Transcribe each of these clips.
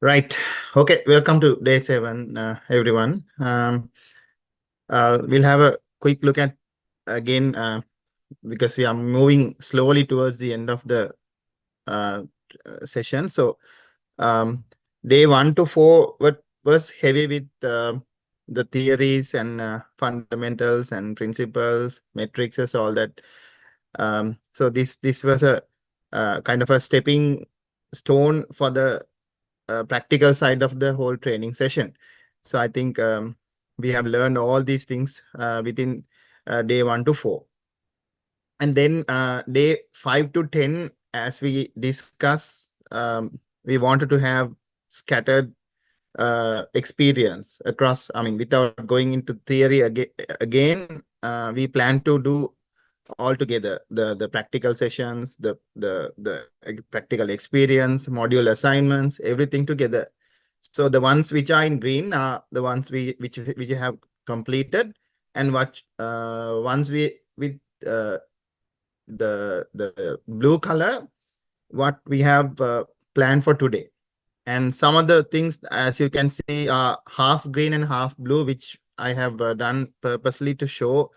Right. Okay. Welcome to day 7, everyone. We'll have a quick look at again because we are moving slowly towards the end of the uh, session. So day 1 to 4 was heavy with the theories and fundamentals and principles, matrices, all that. So this was a kind of a stepping stone for the practical side of the whole training session. So I think we have learned all these things within day 1 to 4. And then day 5 to 10, as we discuss, we wanted to have scattered experience across, I mean, without going into theory again, we plan to do all together the practical sessions, the practical experience, module assignments, everything together. So the ones which are in green are the ones which have completed, and what ones we with the blue color, what we have planned for today. And some of the things, as you can see, are half green and half blue, which I have done purposely to show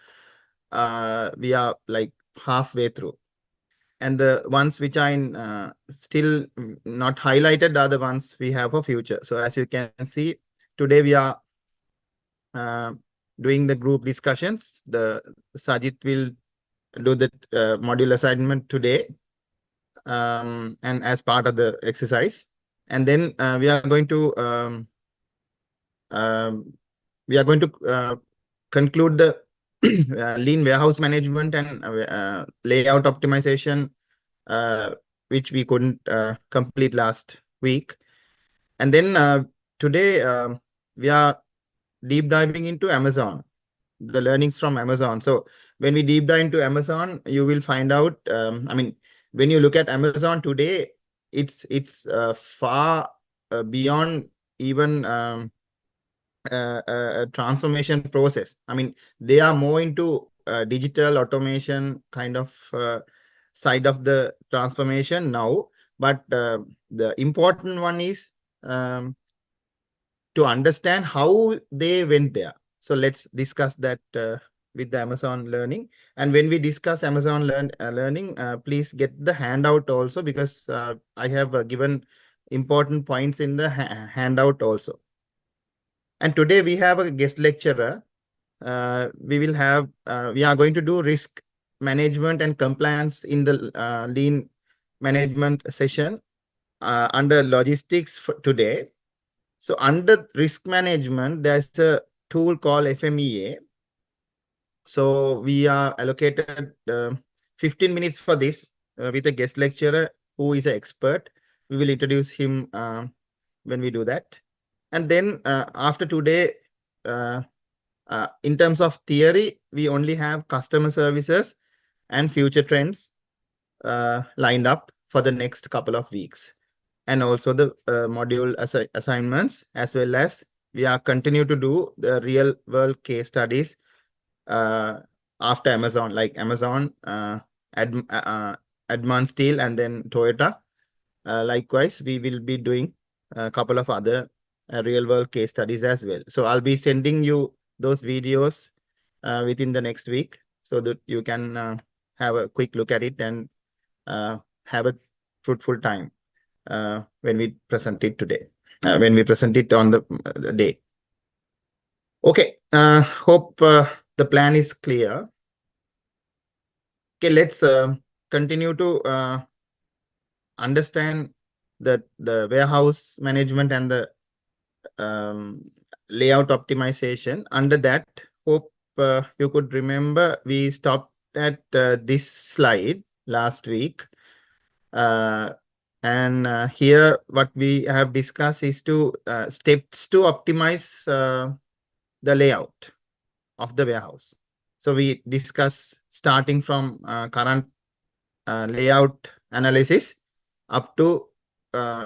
we are like halfway through. And the ones which are in still not highlighted are the ones we have for future. So as you can see, today we are doing the group discussions. The Sajid will do the module assignment today, and as part of the exercise. And then we are going to conclude the lean warehouse management and layout optimization, which we couldn't complete last week. And then today we are deep diving into Amazon, the learnings from Amazon. So when we deep dive into Amazon, you will find out, I mean, when you look at Amazon today, it's far beyond even a transformation process. I mean, they are more into digital automation kind of side of the transformation now. But the important one is to understand how they went there. So let's discuss that with the Amazon learning. And when we discuss Amazon learning, please get the handout also, because I have given important points in the handout also. And today we have a guest lecturer. We are going to do risk management and compliance in the lean management session under logistics for today. So under risk management, there's a tool called FMEA. So we are allocated 15 minutes for this with a guest lecturer who is an expert. We will introduce him when we do that. And then after today, in terms of theory, we only have customer services and future trends lined up for the next couple of weeks. And also the module assignments, as well as we are continue to do the real world case studies after Amazon, like Amazon, Advanced Steel, and then Toyota. Likewise, we will be doing a couple of other real world case studies as well. So I'll be sending you those videos within the next week, so that you can have a quick look at it and have a fruitful time when we present it today, when we present it on the day. Okay, hope the plan is clear. Okay, let's continue to understand the warehouse management and the layout optimization. Under that, hope you could remember we stopped at this slide last week. And here what we have discussed is steps to optimize the layout of the warehouse. So we discuss starting from current layout analysis up to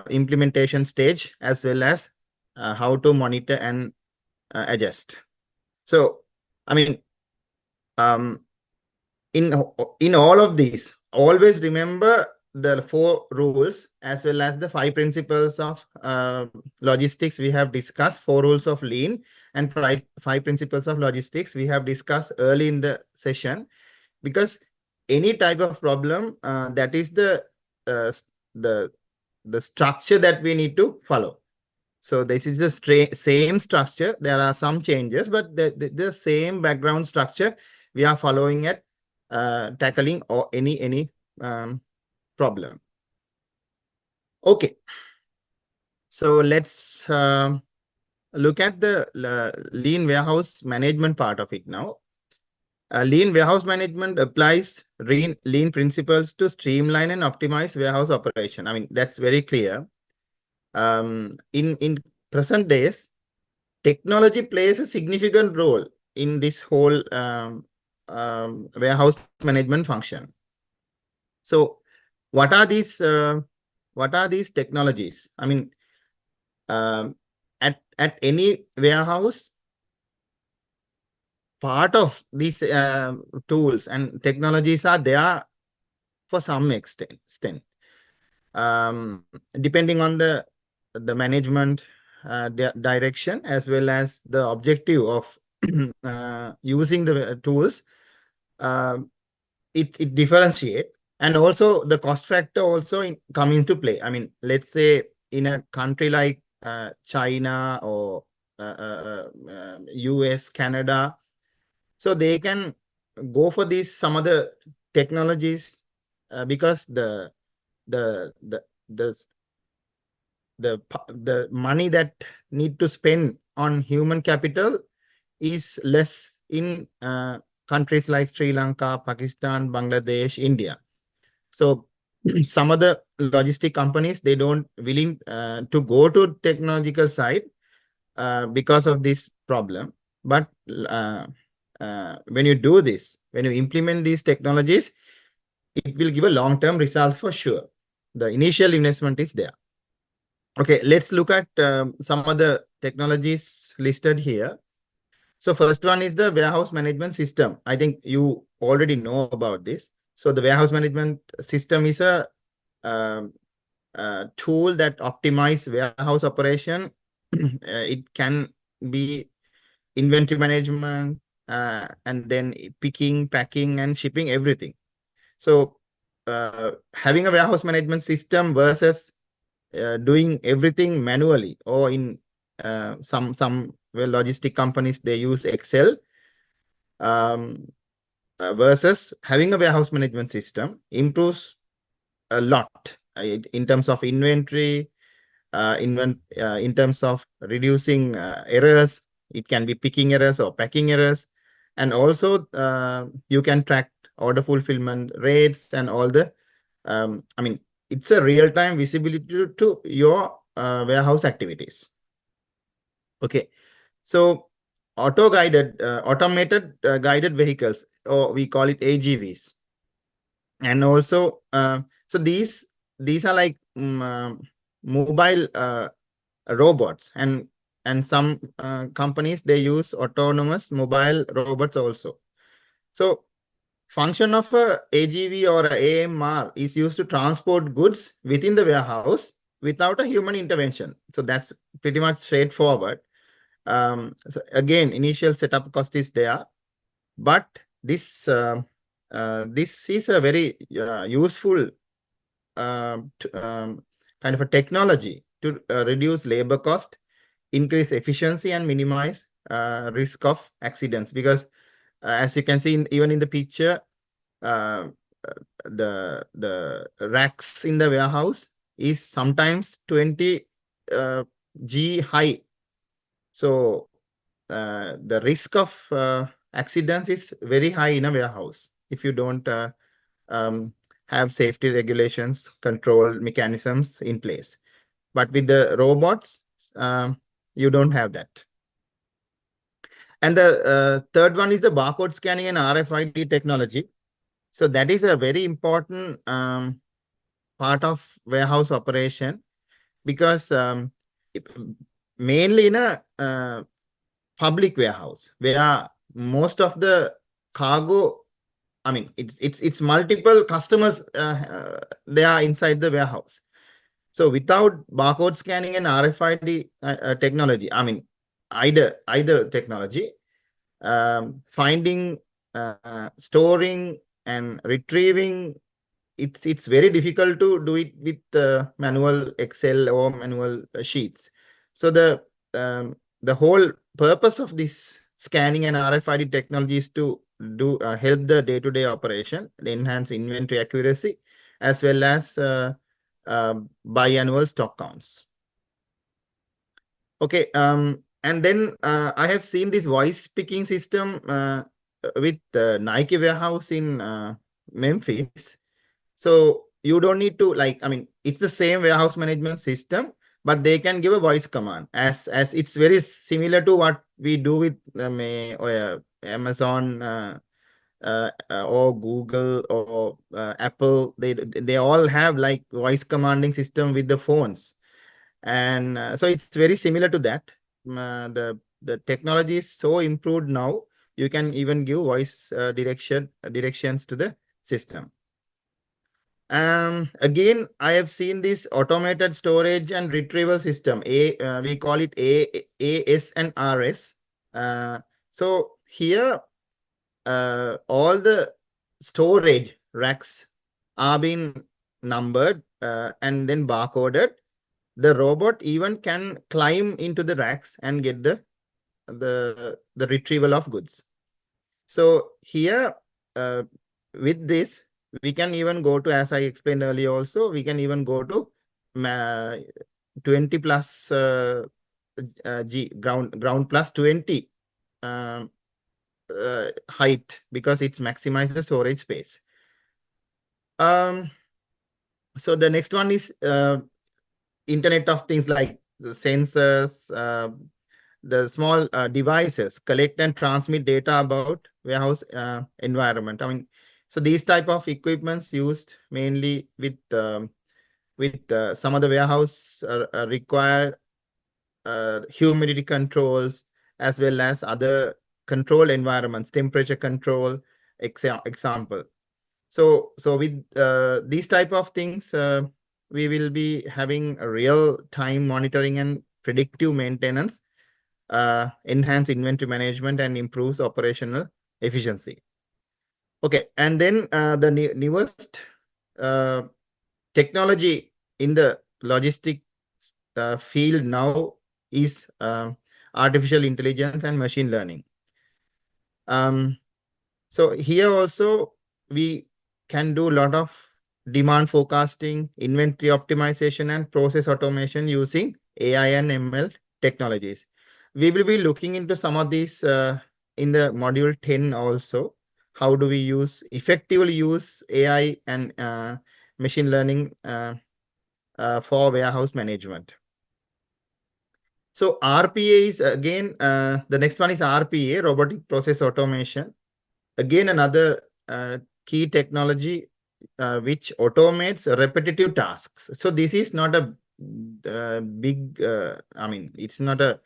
implementation stage, as well as how to monitor and adjust. So, I mean, in all of these, always remember the 4 rules as well as the 5 principles of logistics we have discussed, 4 rules of lean and 5 principles of logistics we have discussed early in the session, because any type of problem, that is uh, the structure that we need to follow. So this is the same structure. There are some changes, but the same background structure we are following at tackling or any problem. Okay, so let's look at the lean warehouse management part of it now. Lean warehouse management applies lean principles to streamline and optimize warehouse operation. I mean, that's very clear. In present days, technology plays a significant role in this whole warehouse management function. So, what are these technologies? I mean, at any warehouse, part of these tools and technologies are there for some extent, depending on the management direction as well as the objective of using the tools. It differentiate, and also the cost factor also come into play. I mean, let's say in a country like China or US, Canada, so they can go for these some other technologies because the money that need to spend on human capital is less in countries like Sri Lanka, Pakistan, Bangladesh, India. So some of the logistic companies, they don't willing to go to technological side because of this problem. But when you do this, when you implement these technologies, it will give a long-term results for sure. The initial investment is there. Okay, let's look at some of the technologies listed here. So first one is the warehouse management system. I think you already know about this. So the warehouse management system is a tool that optimizes warehouse operation. It can be inventory management, and then picking, packing, and shipping, everything. So having a warehouse management system versus doing everything manually, or in some logistic companies, they use Excel, versus having a warehouse management system improves a lot in terms of inventory, in terms of reducing errors. It can be picking errors or packing errors, and also you can track order fulfillment rates and all the I mean, it's a real-time visibility to your warehouse activities. Okay, so automated guided vehicles, or we call it AGVs, and also so these are like mobile robots, and some companies, they use autonomous mobile robots also. So function of a AGV or a AMR is used to transport goods within the warehouse without a human intervention. So that's pretty much straightforward. So again, initial setup cost is there, but this is a very useful kind of a technology to reduce labor cost, increase efficiency, and minimize risk of accidents. Because as you can see, even in the picture, the racks in the warehouse is sometimes 20 G high. So the risk of accidents is very high in a warehouse if you don't have safety regulations, control mechanisms in place. But with the robots, you don't have that. And the third one is the barcode scanning and RFID technology. So that is a very important part of warehouse operation, because mainly in a public warehouse where most of the cargo I mean, it's multiple customers they are inside the warehouse. So without barcode scanning and RFID technology, I mean, either technology, finding, storing, and retrieving, it's very difficult to do it with manual Excel or manual sheets. So the whole purpose of this scanning and RFID technology is to help the day-to-day operation, enhance inventory accuracy, as well as biannual stock counts. Okay, and then I have seen this voice picking system with Nike warehouse in Memphis. So you don't need to, like, I mean, it's the same warehouse management system, but they can give a voice command as it's very similar to what we do with Amazon or Google or Apple. They all have like voice commanding system with the phones. And so it's very similar to that. The technology is so improved now, you can even give voice directions to the system. Again, I have seen this automated storage and retrieval system. We call it AS and RS. So here, all the storage racks are being numbered and then barcoded. The robot even can climb into the racks and get the retrieval of goods. So here, with this, we can even go to, as I explained earlier also, we can even go to 20 plus G, ground plus 20 height, because it's maximized the storage space. So the next one is Internet of Things, like the sensors, the small devices collect and transmit data about warehouse environment. I mean, so these type of equipments used mainly with some of the warehouse require humidity controls, as well as other control environments, temperature control, example. So with these type of things, we will be having a real-time monitoring and predictive maintenance, enhance inventory management, and improves operational efficiency. Okay, and then the newest technology in the logistic field now is artificial intelligence and machine learning. So here also we can do a lot of demand forecasting, inventory optimization, and process automation using AI and ML technologies. We will be looking into some of these in the module 10 also. How do we effectively use AI and machine learning for warehouse management? So RPA is again, the next one is RPA, robotic process automation. Again, another key technology which automates repetitive tasks. So this is not a big, I mean, it's not a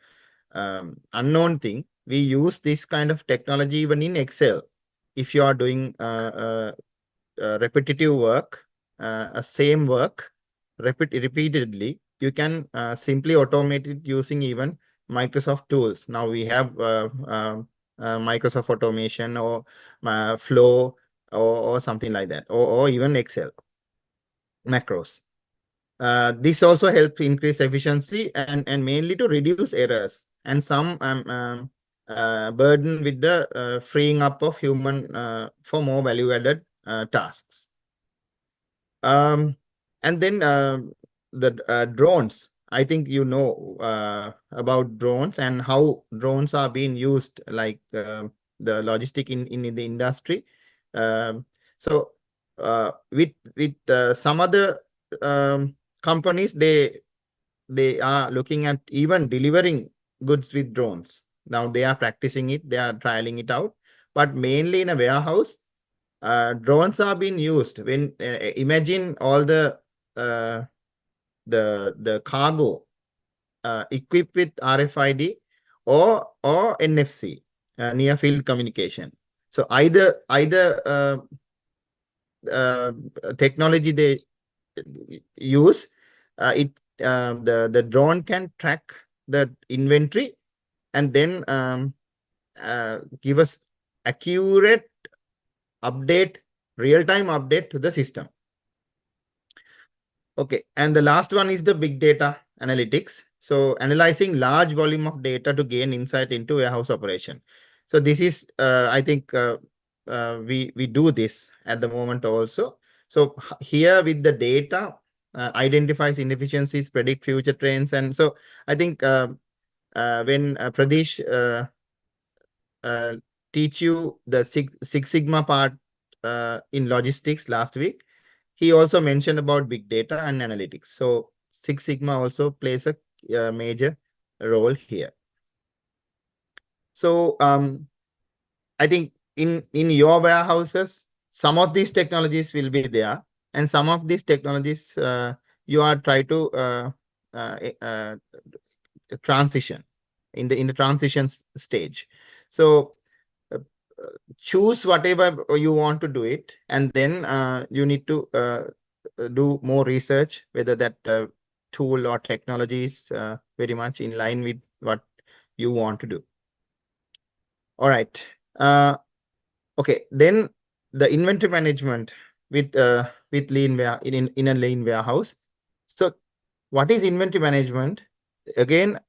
unknown thing. We use this kind of technology even in Excel. If you are doing repetitive work, same work repeatedly, you can simply automate it using even Microsoft tools. Now we have Microsoft Automation or Flow or something like that, or even Excel macros. This also helps increase efficiency and mainly to reduce errors and some burden with the freeing up of human for more value-added tasks. And then the drones. I think you know about drones and how drones are being used, like the logistic in the industry. So with some other companies, they are looking at even delivering goods with drones. Now they are practicing it, they are trialing it out, but mainly in a warehouse, drones are being used. When imagine all the cargo equipped with RFID or NFC, near field communication. So either technology they use, the drone can track the inventory and then give us accurate update, real-time update to the system. Okay, and the last one is the big data analytics. So analyzing large volume of data to gain insight into warehouse operation. So this is, I think, we do this at the moment also. So here with the data, identifies inefficiencies, predict future trends, and so I think when Pradesh teach you the Six Sigma part in logistics last week, he also mentioned about big data and analytics. So Six Sigma also plays a major role here. So I think in your warehouses, some of these technologies will be there, and some of these technologies you are trying to transition in the transition stage. So choose whatever you want to do it, and then you need to do more research whether that tool or technology is very much in line with what you want to do. All right. Okay. Then the inventory management with lean in a lean warehouse. So what is inventory management? Again,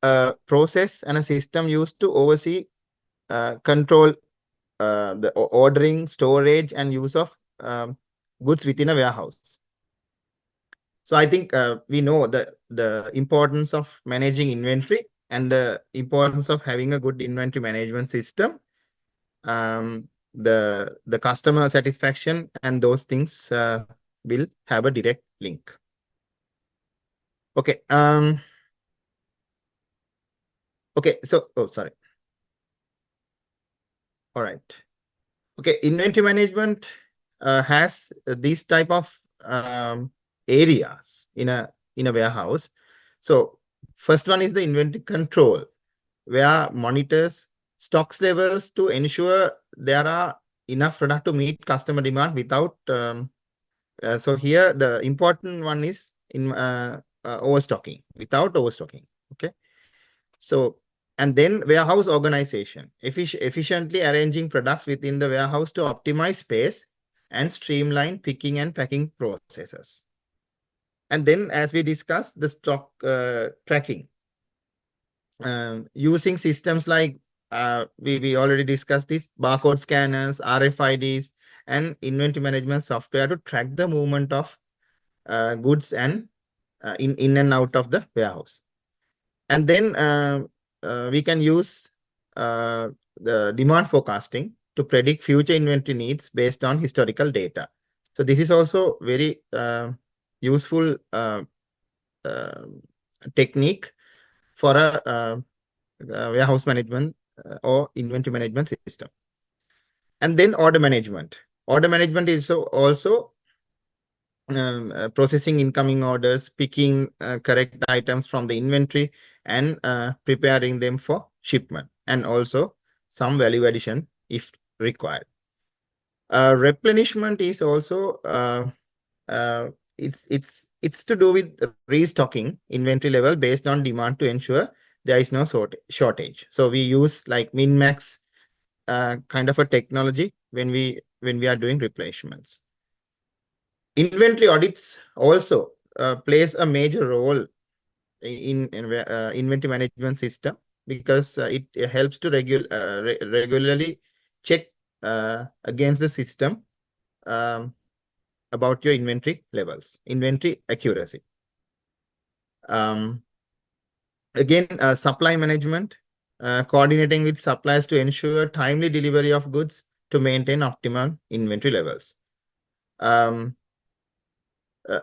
a process and a system used to oversee, control the ordering, storage, and use of goods within a warehouse. So I think we know the importance of managing inventory and the importance of having a good inventory management system. The customer satisfaction and those things will have a direct link. Okay. Okay. So, oh, sorry. All right. Okay. Inventory management has these type of areas in a warehouse. So first one is the inventory control, where monitors stocks levels to ensure there are enough product to meet customer demand without. So here the important one is in overstocking, without overstocking. Okay. So, and then warehouse organization, efficiently arranging products within the warehouse to optimize space and streamline picking and packing processes. And then, as we discussed, the stock tracking, using systems like we already discussed this, barcode scanners, RFIDs, and inventory management software to track the movement of goods and in and out of the warehouse. And then we can use the demand forecasting to predict future inventory needs based on historical data. So this is also very useful technique for a warehouse management or inventory management system. And then order management. Order management is also processing incoming orders, picking correct items from the inventory, and preparing them for shipment, and also some value addition if required. Replenishment is also it's to do with restocking inventory level based on demand to ensure there is no shortage. So we use like min-max kind of a technology when we are doing replenishments. Inventory audits also plays a major role in inventory management system, because it helps to regularly check against the system about your inventory levels, inventory accuracy. Again, supply management, coordinating with suppliers to ensure timely delivery of goods to maintain optimal inventory levels.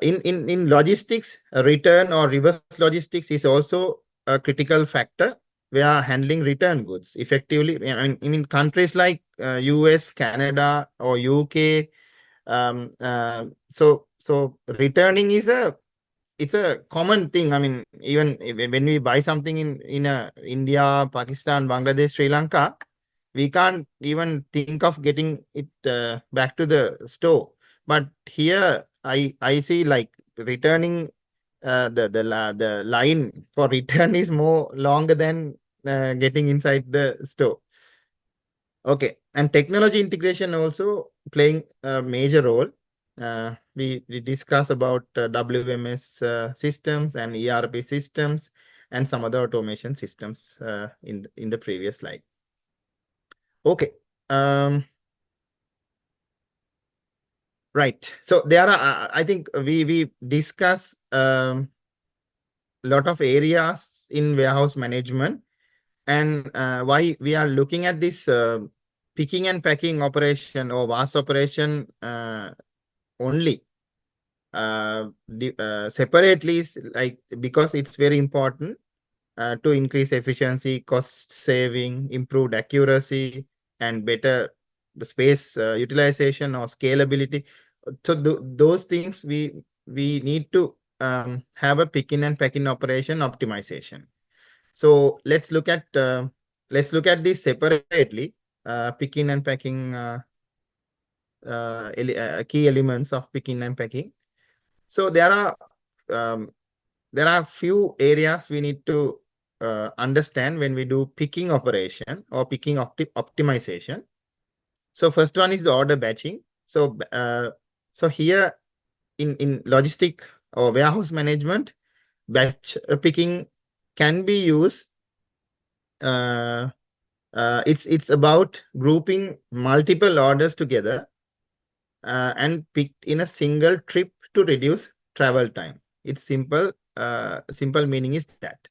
In logistics, return or reverse logistics is also a critical factor. We are handling return goods effectively. In countries like US, Canada, or UK, so returning is it's a common thing. I mean, even when we buy something in India, Pakistan, Bangladesh, Sri Lanka, we can't even think of getting it back to the store. But here I see like returning the line for return is more longer than getting inside the store. Okay, and technology integration also playing a major role. We discuss about WMS systems and ERP systems and some other automation systems in the previous slide. Okay. Right. So there are, I think we discuss lot of areas in warehouse management, and why we are looking at this picking and packing operation or VAS operation only separately is like because it's very important to increase efficiency, cost saving, improved accuracy, and better space utilization or scalability. So those things we need to have a picking and packing operation optimization. So let's look at this separately. Picking and packing key elements of picking and packing. So um, there are few areas we need to understand when we do picking operation or picking optimization. So first one is the order batching. So so here in logistic or warehouse management, batch picking can be used. It's about grouping multiple orders together and picked in a single trip to reduce travel time. It's simple. Simple meaning is that.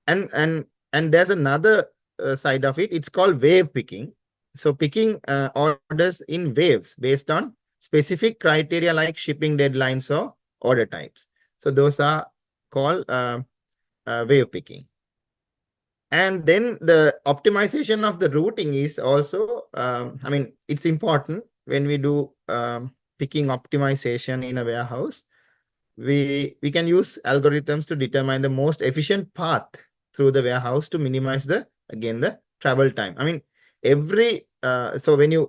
And there's another side of it. It's called wave picking. So picking orders in waves based on specific criteria like shipping deadlines or order types. So those are called wave picking. And then the optimization of the routing is also, I mean, it's important when we do picking optimization in a warehouse. We can use algorithms to determine the most efficient path through the warehouse to minimize the travel time. I mean, every so when you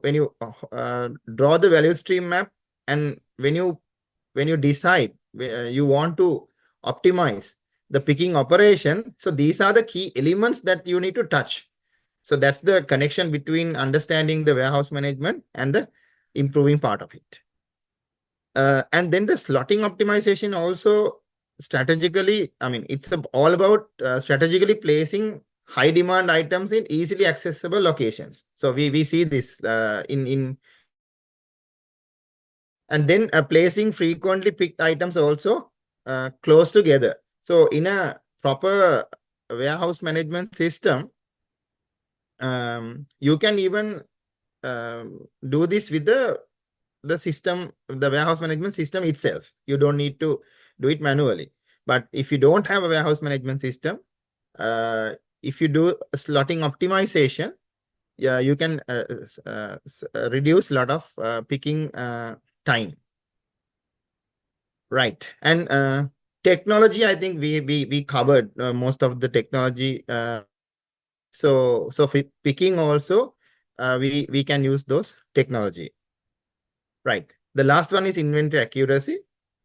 draw the value stream map, and when you decide you want to optimize the picking operation, so these are the key elements that you need to touch. So that's the connection between understanding the warehouse management and the improving part of it. And then the slotting optimization also strategically, I mean, it's all about strategically placing high demand items in easily accessible locations. So we see this in and then placing frequently picked items also close together. So in a proper warehouse management system, you can even do this with the system, the warehouse management system itself. You don't need to do it manually. But if you don't have a warehouse management system, if you do a slotting optimization, yeah, you can reduce a lot of picking time. Right. And technology, I think we covered most of the technology. So picking also, we can use those technology. Right. The last one is inventory accuracy,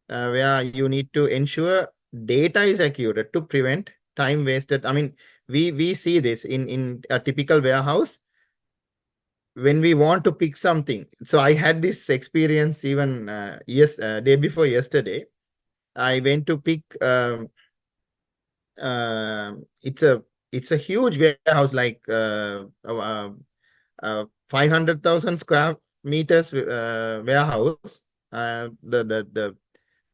where you need to ensure data is accurate to prevent time wasted. I mean, we see this in a typical warehouse when we want to pick something. So I had this experience even day before yesterday. I went to pick. It's a huge warehouse, like 500,000 square meters warehouse. The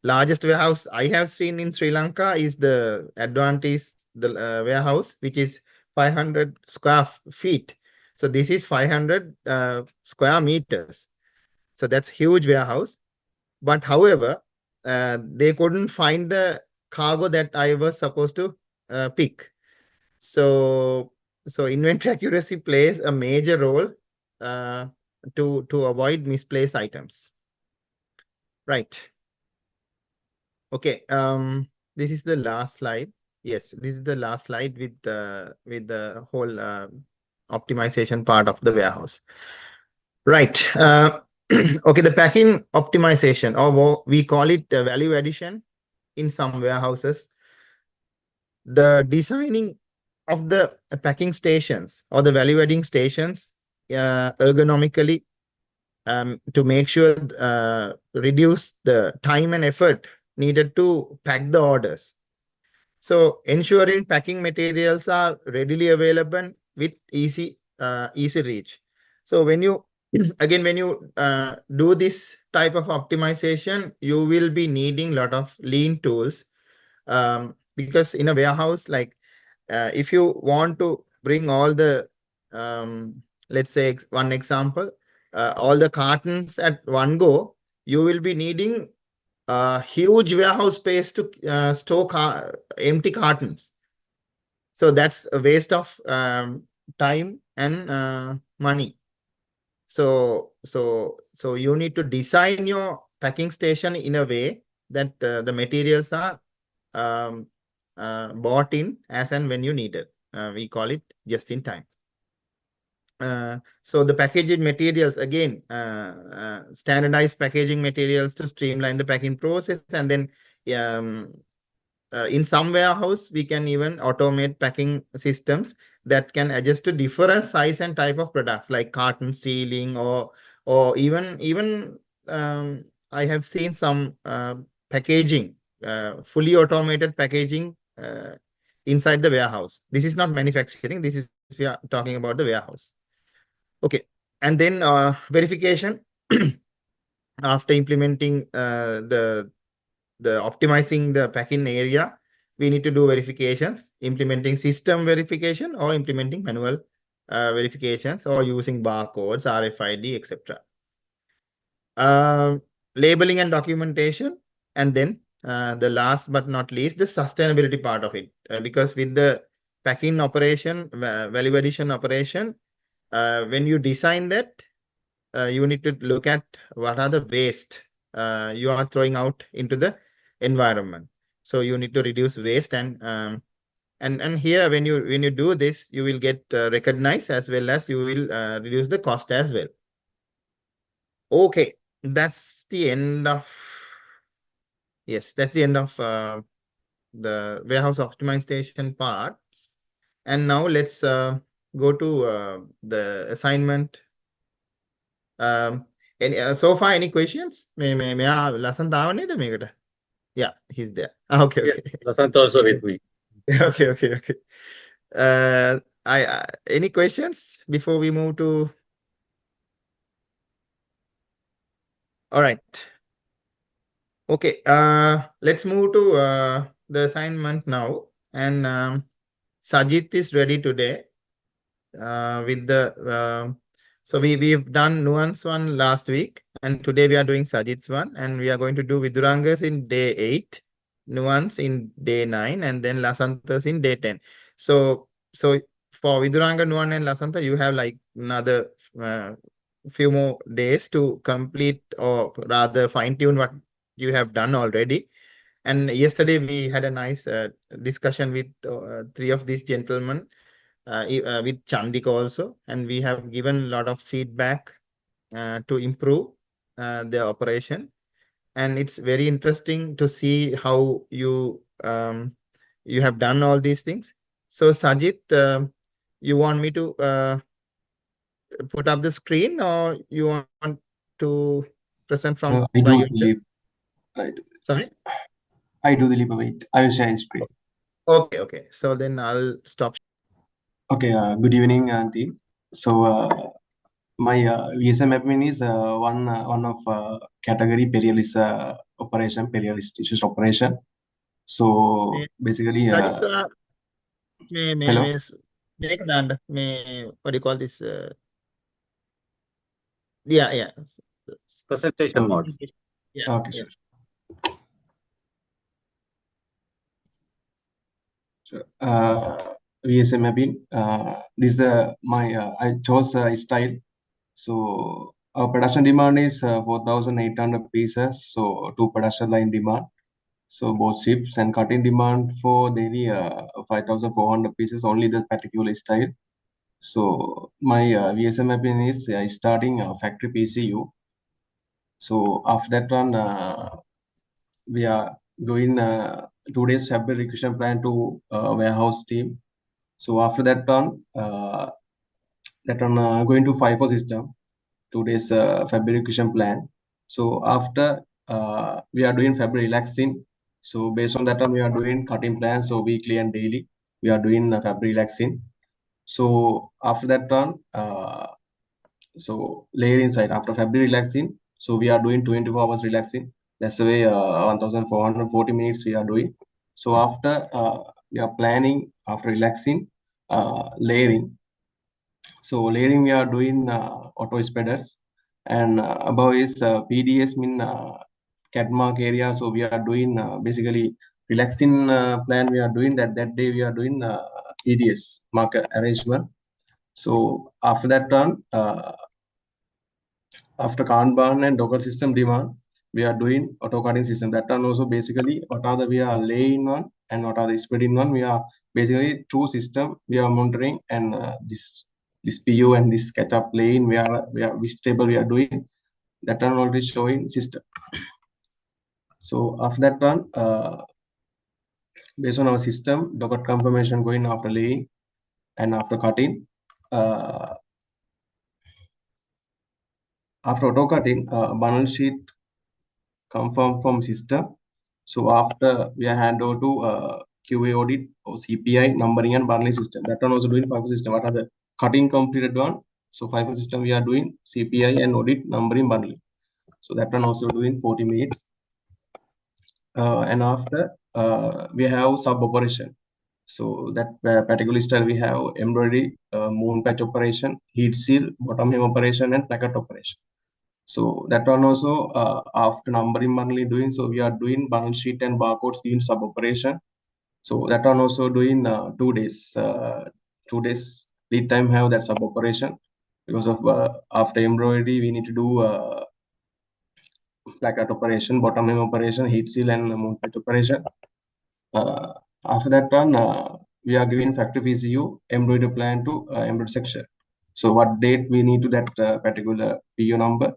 largest warehouse I have seen in Sri Lanka is the Advantage warehouse, which is 500 square feet. So this is 500 square meters. So that's huge warehouse. But however, they couldn't find the cargo that I was supposed to pick. So inventory accuracy plays a major role to avoid misplaced items. Right. Okay. This is the last slide. Yes, this is the last slide with the whole optimization part of the warehouse. Right. Okay, the packing optimization, or we call it value addition in some warehouses. The designing of the packing stations or the value adding stations ergonomically to make sure reduce the time and effort needed to pack the orders. So ensuring packing materials are readily available with easy reach. So when you again when you do this type of optimization, you will be needing a lot of lean tools, because in a warehouse, like if you want to bring all the let's say one example, all the cartons at one go, you will be needing a huge warehouse space to store empty cartons. So that's a waste of time and money. So you need to design your packing station in a way that the materials are bought in as and when you need it. We call it just in time. So the packaging materials, again, standardized packaging materials to streamline the packing process. And then in some warehouse, we can even automate packing systems that can adjust to different size and type of products like carton sealing, or even I have seen some packaging, fully automated packaging inside the warehouse. This is not manufacturing. This is, we are talking about the warehouse. Okay. And then verification. After implementing the optimizing the packing area, we need to do verifications, implementing system verification or implementing manual verifications, or using barcodes, RFID, etc. Labeling and documentation. And then the last but not least, the sustainability part of it. Because with the packing operation, value addition operation, when you design that, you need to look at what are the waste you are throwing out into the environment. So you need to reduce waste, and here when you do this, you will get recognized, as well as you will reduce the cost as well. Okay, that's the end of the warehouse optimization part. And now let's go to the assignment. So far, any questions? මෙයා ලසන්ත ආව නේද මේකට? Yeah, he's there. Okay. Lasant also with me. Okay. Any questions before we move to? All right. Okay. Let's move to the assignment now. And Sajit is ready today with the. So we've done Nuance one last week, and today we are doing Sajit's one, and we are going to do Vidurangas in day 8, Nuance in day 9, and then Lasantas in day 10. So for Viduranga, Nuan, and Lasanta, you have like another few more days to complete, or rather fine-tune what you have done already. And yesterday we had a nice discussion with 3 of these gentlemen, with Chandika also, and we have given a lot of feedback to improve the operation. And it's very interesting to see how you have done all these things. So Sajit, you want me to put up the screen, or you want to present from I by do yourself? believe. I do. Sorry? I do believe. Wait, I will share screen. Okay. So then I'll stop. Okay. Good evening, team. So my VSM admin is one of category Perialis operation, Perialis issues operation. So basically, Sajit, hello. what do you call this? Yeah. Presentation mode. Yeah. Okay, sure. So, VSM admin. This is my I chose style. So our production demand is 4,800 pieces. So 2 production line demand. So both ships and cutting demand for daily 5,400 pieces, only the particular style. So my VSM mapping is starting factory PCU. So after that one, we are going 2 days fabrication plan to warehouse team. So after that one, going to FIFO system. 2 days fabrication plan. So after we are doing fabric relaxing. So based on that one, we are doing cutting plan. So weekly and daily, we are doing fabric relaxing. So after that one, so layering side after fabric relaxing. So we are doing 24 hours relaxing. That's the way 1440 minutes we are doing. So after we are planning after relaxing, layering. So layering we are doing auto spreaders, and above is PDS mean cat mark area. So we are doing basically relaxing plan. We are doing that day. We are doing PDS mark arrangement. So after that one, after Kanban and Docker system demand, we are doing auto cutting system. That one also basically what are the we are laying on and what are the spreading on. We are basically two system we are monitoring, and this PU and this SketchUp lane we are which table we are doing. That one already showing system. So after that one, based on our system, Docker confirmation going after laying and after cutting. After auto cutting, bundle sheet confirm from system. So after we are hand over to QA audit or CPI numbering and bundling system. That one also doing FIFO system. What are the cutting completed one? So FIFO system we are doing CPI and audit numbering bundling. So that one also doing 40 minutes. And after we have sub operation. So that particular style we have embroidery, moon patch operation, heat seal, bottom hem operation, and placket operation. So that one also after numbering bundling doing. So we are doing bundle sheet and barcodes in sub operation. So that one also doing 2 days. 2 days lead time have that sub operation because of after embroidery we need to do placket operation, bottom hem operation, heat seal, and moon patch operation. After that one, we are giving factory PCU embroidery plan to embroidery section. So what date we need to that particular PO number.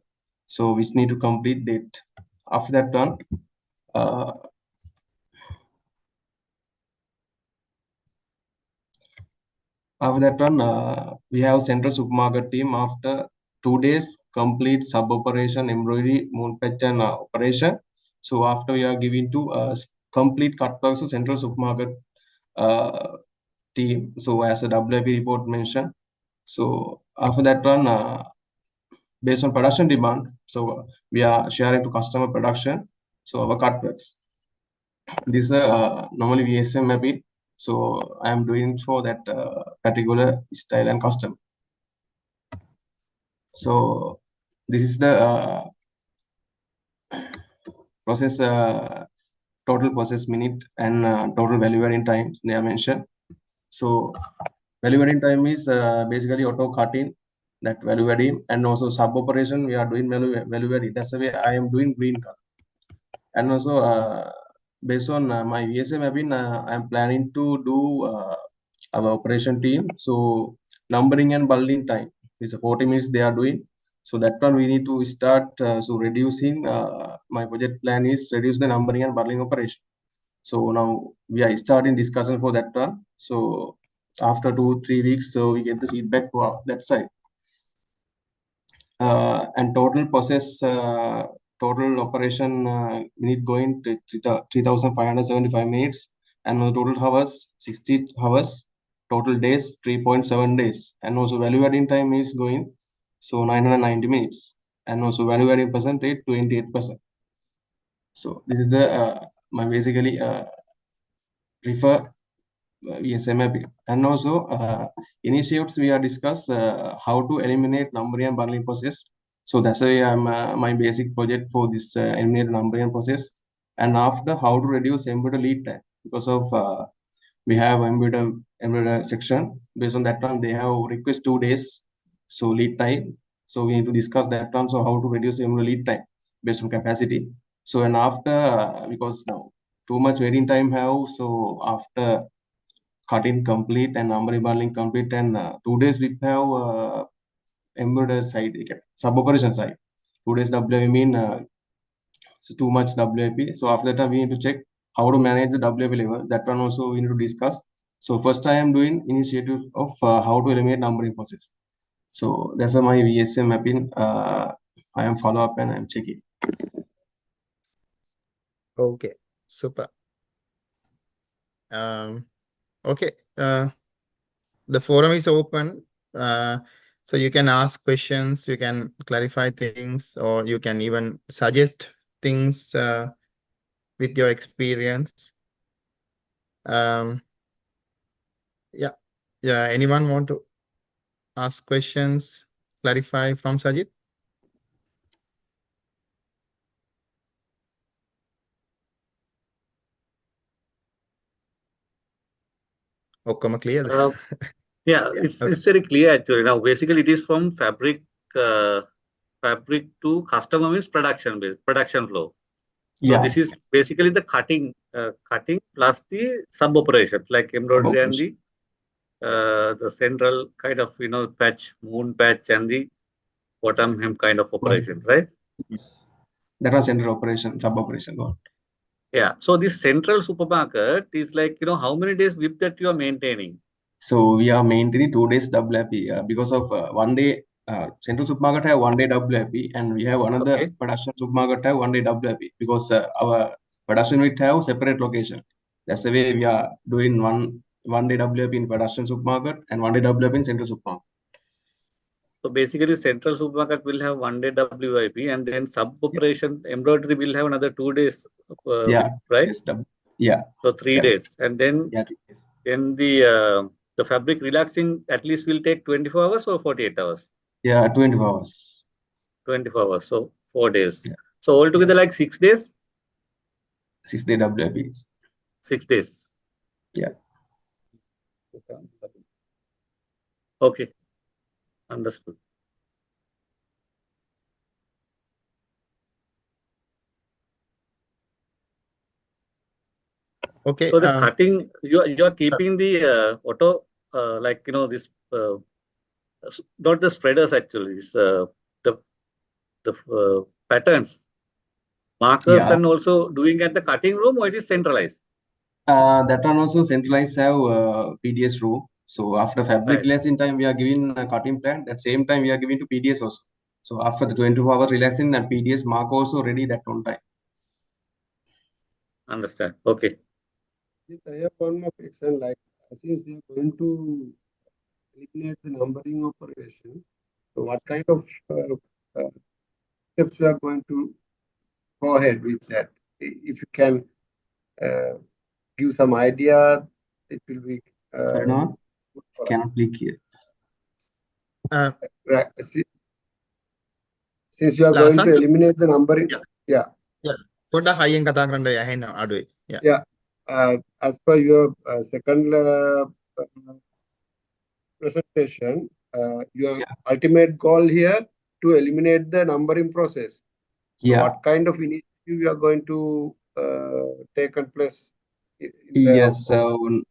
So which need to complete date. After that one, we have central supermarket team after 2 days complete sub operation embroidery moon patch and operation. So after we are giving to complete cut box to central supermarket team. So as a WIP report mentioned. So after that one, based on production demand, so we are sharing to customer production. So our cut works. This is normally VSM mapping. So I am doing for that particular style and custom. So this is the process total process minute and total value adding times they are mentioned. So value adding time is basically auto cutting, that value adding, and also sub operation we are doing value adding. That's the way I am doing green color. And also based on my VSM mapping, I am planning to do our operation team. So numbering and bundling time is 40 minutes they are doing. So that one we need to start. So reducing my project plan is reduce the numbering and bundling operation. So now we are starting discussion for that one. So after 2-3 weeks, so we get the feedback for that side. And total process, total operation minute going to 3,575 minutes, and total hours 60 hours, total days 3.7 days, and also value adding time is going so 990 minutes, and also value adding percentage 28%. So this is the my basically prefer VSM mapping. And also initiatives we are discuss how to eliminate numbering and bundling process. So that's why I'm my basic project for this eliminate numbering and process. And after how to reduce embedder lead time, because of we have embedder section. Based on that one, they have request 2 days. So lead time. So we need to discuss that one. So how to reduce embedder lead time based on capacity. So and after because now too much waiting time have, so after cutting complete and numbering bundling complete, and 2 days we have embroidery side, sub operation side. 2 days WAP mean it's too much WAP. So after that, we need to check how to manage the WAP level. That one also we need to discuss. So first I am doing initiative of how to eliminate numbering process. So that's my VSM mapping. I am follow up and I'm checking. Okay, super. Okay, the forum is open. So you can ask questions, you can clarify things, or you can even suggest things with your experience. Yeah. Anyone want to ask questions, clarify from Sajid? ඔක්කොම clear? Yeah, it's very clear actually. Now, basically, it is from fabric to customer means production flow. So Yeah. this is basically the cutting plus the sub operations like embroidery and the central kind of patch, moon patch, and the bottom hem kind of operations, right? Yes. That was central operation, sub operation. Yeah. So this central supermarket is like how many days WIP that you are maintaining? So we are maintaining 2 days WAP because of 1 day. Central supermarket have 1 day WAP, and we have another production supermarket have 1 day WAP because our production unit have separate location. That's the way we are doing one day WAP in production supermarket and 1 day WAP in central supermarket. So basically, central supermarket will have 1 day WIP, and then sub operation embroidery will have another 2 days. Yeah. Right. Yes, yeah. So 3 days, and then then the fabric relaxing at least will take 24 hours or 48 hours. Yeah, 24 hours. 24 hours. So 4 days. Yeah. So altogether like 6 days. 6 day WAPs. 6 days. Yeah. Okay. Understood. Okay. So the cutting, you are keeping the auto like this not the spreaders actually, it's, the patterns, markers, and also doing at the cutting room, or it is centralized? That one also centralized have PDS room. So after fabric relaxing time, we are giving a cutting plan. At same time, we are giving to PDS also. So after the 24 hours relaxing, and PDS mark also ready that one time. Understand. Okay. I have one more question. Like, since we are going to eliminate the numbering operation, so what kind of steps we are going to go ahead with that? If you can give some idea, it will be. Sorry, no, cannot click here. Since you are going to eliminate the numbering, yeah. පොඩ්ඩක් හයියෙන් කතා කරන්න ඇහෙන්න අඩුයි. Yeah. As per your second presentation, your ultimate goal here to eliminate the numbering process. So what kind of initiative you are going to take in place? Yes. So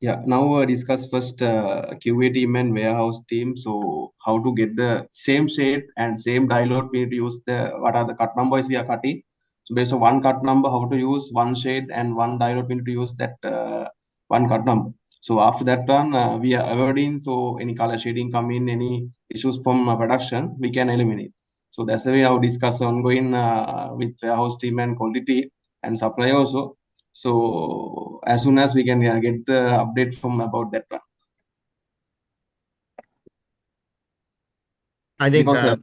now discuss first QA team and warehouse team. So how to get the same shade and same dialogue, we need to use what are the cut numbers we are cutting. So based on one cut number, how to use one shade and one dialogue, we need to use that one cut number. So after that one, we are avoiding, so any color shading come in, any issues from production, we can eliminate. So that's the way I'll discuss ongoing with warehouse team and quality and supply also. So as soon as we can get the update from about that one. I think last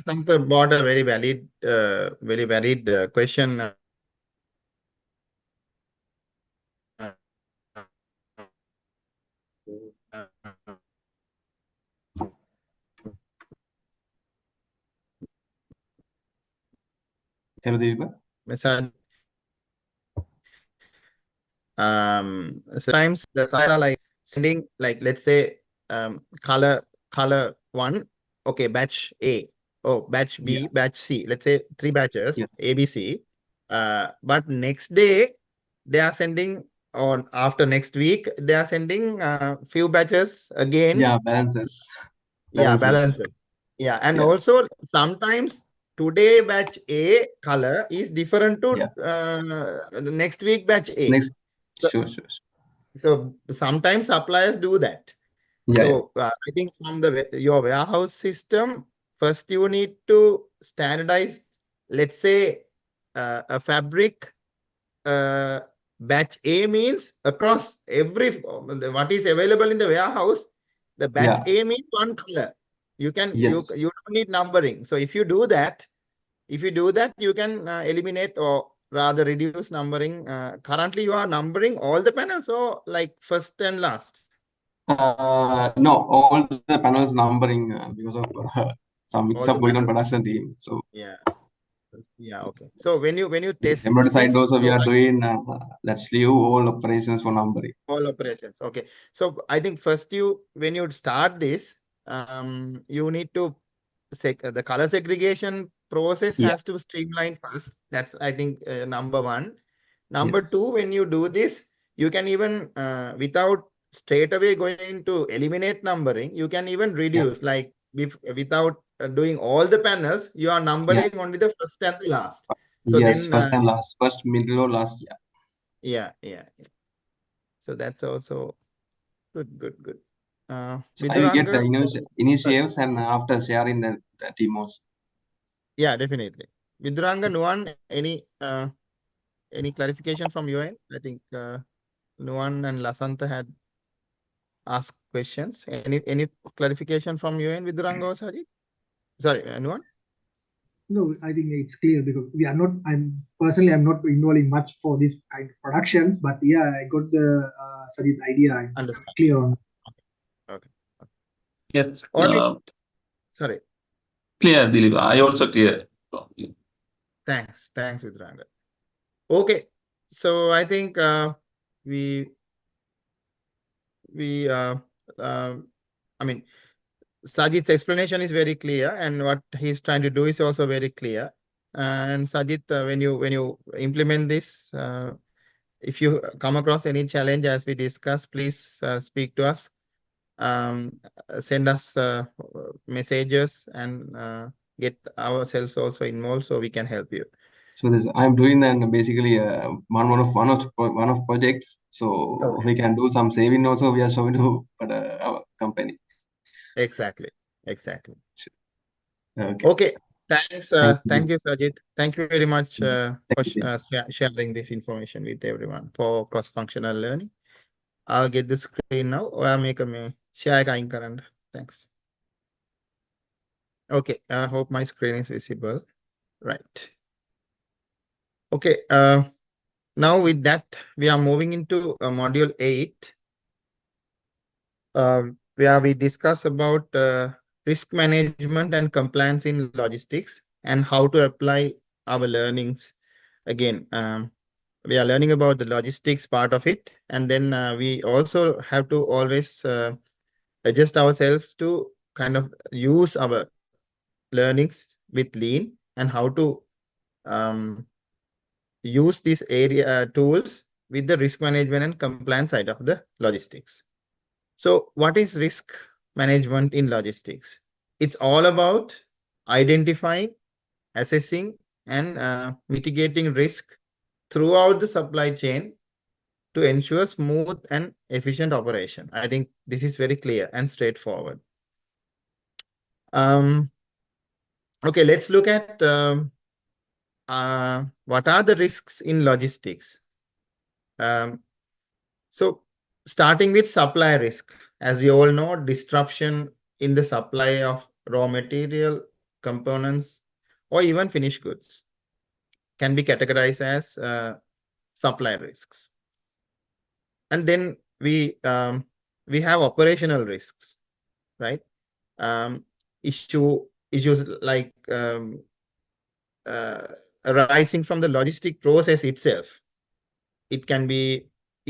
time brought a very valid question. Message. Sometimes the sites are like sending, like, let's say color 1, okay, batch A, batch B, batch C, let's say 3 batches, A, B, C. But next day they are sending or after next week, they are sending few batches again. Yeah, balances. Yeah, Balances. balances. Yeah, and Yeah. also sometimes today batch A color is different to the next week batch A. Next. So, Sure. so sometimes suppliers do that. Yeah. So I think from your warehouse system, first you need to standardize, let's say, a fabric batch A means across what is available in the warehouse. The batch A means one color. You Yes. don't need numbering. So if you do that, you can eliminate or rather reduce numbering. Currently, you are numbering all the panels or like first and last. No, all the panels numbering because of some mix-up going on production team. So yeah, okay. So when you test embroidery side this, also we are like, doing let's leave all operations for numbering. all operations. Okay. So I think first when you start this, you need to the color segregation process has to streamline first. That's I think number one. Number two, when you do this, you can even without straight away going to eliminate numbering, you can even reduce like without doing all the panels, you are numbering only the first and the last. So Yes, then first and last, first, middle, or last. yeah. So that's also good. So I will get the Viduranga, initiatives and after sharing the demos. yeah, definitely. Viduranga, Nuan, any clarification from your end? I think Nuan and Lasantha had asked questions. Any clarification from your end, Viduranga or Sajid? Sorry, Nuan? No, I think it's clear because I'm personally not involving much for this kind of productions, but yeah, I got the Sajid idea. I'm Understand. clear on. Okay. Yes. Sorry. Clear, Dilip. I also clear. Thanks, Viduranga. Okay, so I think I mean, Sajid's explanation is very clear, and what he's trying to do is also very clear. And Sajid, when you implement this, if you come across any challenge as we discussed, please speak to us. Send us messages and get ourselves also involved so we can help you. So this I'm doing and basically one of projects. So we can do some saving also. We are showing to our company. Exactly. Okay. Okay. Thanks. Thank you, Sajid. Thank you very much for sharing this information with everyone for cross-functional learning. I'll get the screen now. Or I'll make a share current. Thanks. Okay. I hope my screen is visible. Right. Okay. Now with that, we are moving into module 8, where we discuss about risk management and compliance in logistics and how to apply our learnings. Again, we are learning about the logistics part of it, and then we also have to always adjust ourselves to kind of use our learnings with lean and how to use these tools with the risk management and compliance side of the logistics. So what is risk management in logistics? It's all about identifying, assessing, and mitigating risk throughout the supply chain to ensure smooth and efficient operation. I think this is very clear and straightforward. Okay, let's look at what are the risks in logistics. So starting with supply risk, as we all know, disruption in the supply of raw material, components, or even finished goods can be categorized as supply risks. And then we have operational risks, right? Issues like arising from the logistic process itself. It can be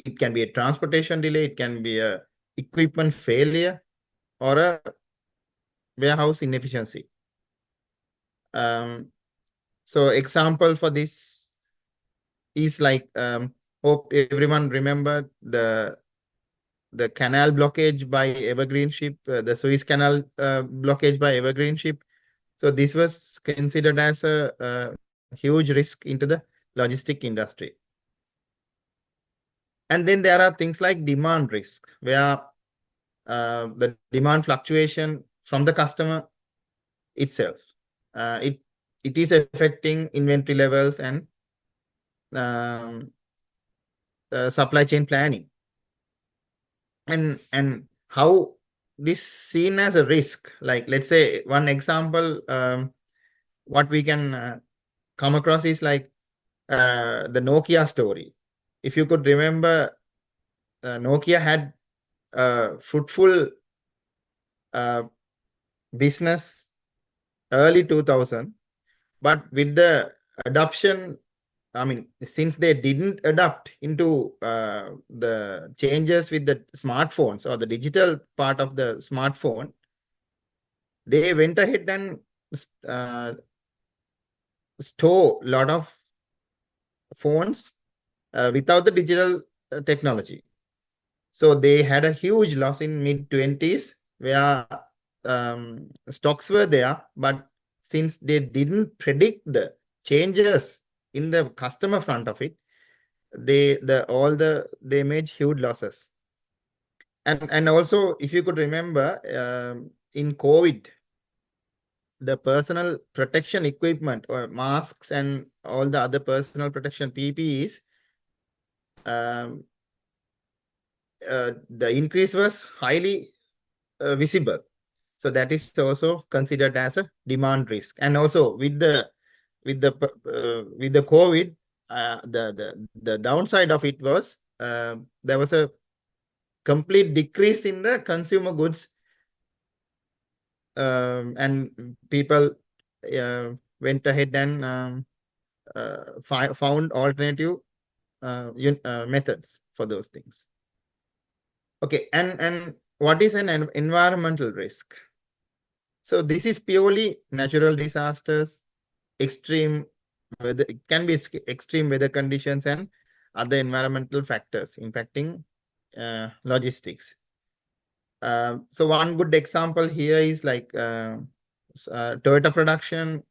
a transportation delay, it can be a equipment failure, or a warehouse inefficiency. So example for this is like hope everyone remember the canal blockage by Evergreen ship, the Suez Canal blockage by Evergreen ship. So this was considered as a huge risk into the logistic industry. And then there are things like demand risk, where the demand fluctuation from the customer itself. It is affecting inventory levels and supply chain planning. And how this seen as a risk, like let's say one example, what we can come across is like the Nokia story. If you could remember, Nokia had a fruitful business early 2000, but with the adoption, I mean, since they didn't adapt into the changes with the smartphones or the digital part of the smartphone, they went ahead and store a lot of phones without the digital technology. So they had a huge loss in mid-20s, where stocks were there, but since they didn't predict the changes in the customer front of it, they made huge losses. And also, if you could remember, in COVID, the personal protection equipment or masks and all the other personal protection PPEs, the increase was highly visible. So that is also considered as a demand risk. And also with the COVID, the downside of it was there was a complete decrease in the consumer goods, and people went ahead and found alternative methods for those things. Okay, and what is an environmental risk? So this is purely natural disasters, extreme weather. It can be extreme weather conditions and other environmental factors impacting logistics. So one good example here is like Toyota production.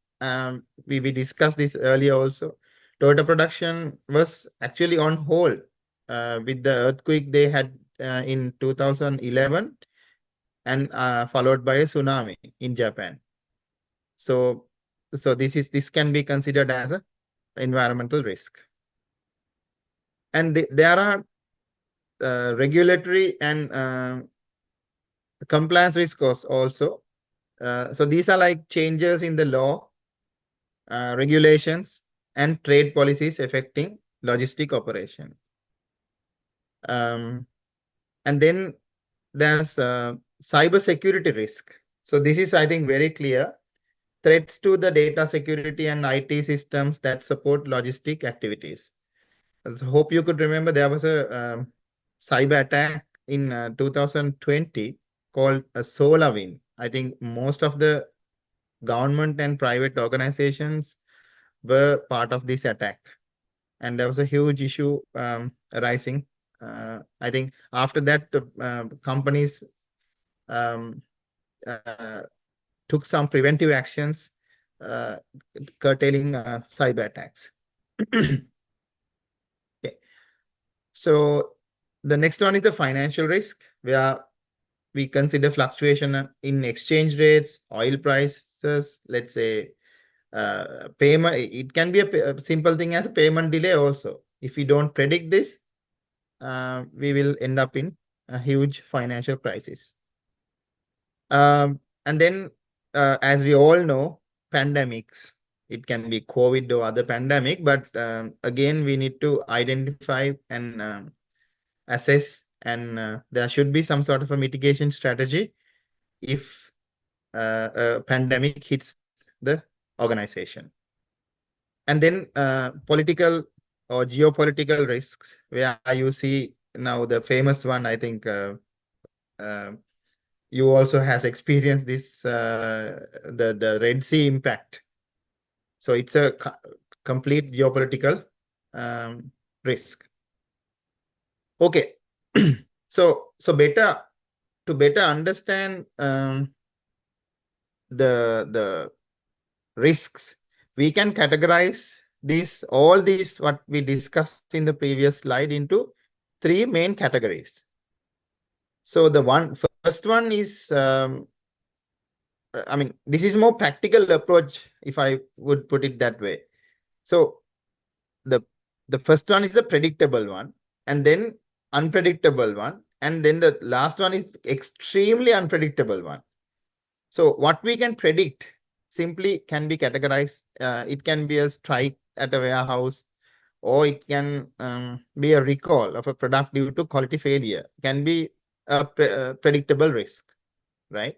We discussed this earlier also. Toyota production was actually on hold with the earthquake they had in 2011, and followed by a tsunami in Japan. So this can be considered as an environmental risk. And there are regulatory and compliance risks also. So these are like changes in the law, regulations, and trade policies affecting logistic operation. And then there's cyber security risk. So this is, I think, very clear. Threats to the data security and IT systems that support logistic activities. I hope you could remember there was a cyber attack in 2020 called a SolarWinds. I think most of the government and private organizations were part of this attack, and there was a huge issue arising. I think after that, companies took some preventive actions, curtailing cyber attacks. Okay. So the next one is the financial risk, where we consider fluctuation in exchange rates, oil prices, let's say payment. It can be a simple thing as a payment delay also. If we don't predict this, we will end up in a huge financial crisis. And then, as we all know, pandemics. It can be COVID or other pandemic, but again, we need to identify and assess, and there should be some sort of a mitigation strategy if a pandemic hits the organization. And then political or geopolitical risks, where you see now the famous one, I think you also has experienced this, the Red Sea impact. So it's a complete geopolitical risk. Okay. So to better understand the risks, we can categorize all these what we discussed in the previous slide into three main categories. So the first one is I mean, this is more practical approach, if I would put it that way. So the first one is the predictable one, and then unpredictable one, and then the last one is extremely unpredictable one. So what we can predict simply can be categorized. It can be a strike at a warehouse, or it can be a recall of a product due to quality failure. Can be a predictable risk, right?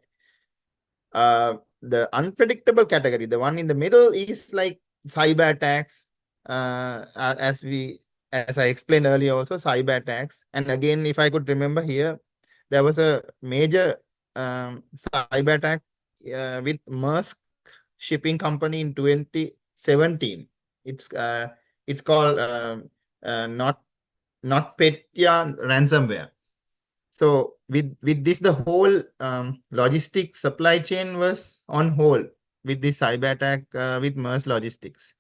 The unpredictable category, the one in the middle, is like cyber attacks. As I explained earlier, also cyber attacks. And again, if I could remember here, there was a major cyber attack with Maersk shipping company in 2017. It's called NotPetya ransomware. So with this, the whole logistics supply chain was on hold with this cyber attack with Maersk Logistics,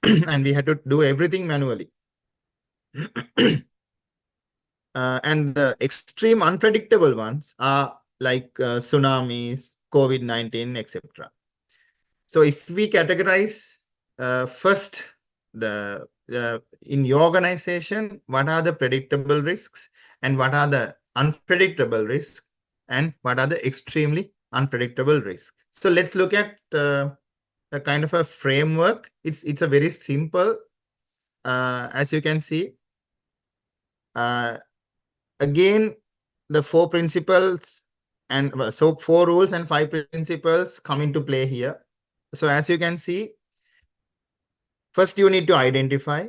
and we had to do everything manually. And the extreme unpredictable ones are like tsunamis, COVID-19, etc. So if we categorize first in your organization, what are the predictable risks and what are the unpredictable risks and what are the extremely unpredictable risks. So let's look at a kind of a framework. It's a very simple, as you can see. Again, the 4 principles and so 4 rules and 5 principles come into play here. So as you can see, first you need to identify,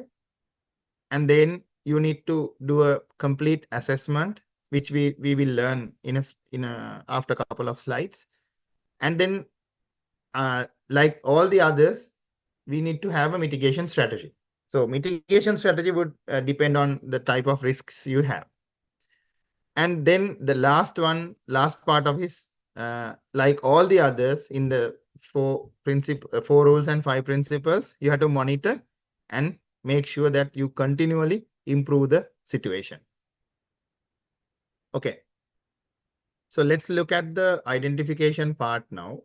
and then you need to do a complete assessment, which we will learn after a couple of slides. And then like all the others, we need to have a mitigation strategy. So mitigation strategy would depend on the type of risks you have. And then the last part of is like all the others in the 4 rules and 5 principles, you have to monitor and make sure that you continually improve the situation. Okay. So let's look at the identification part now.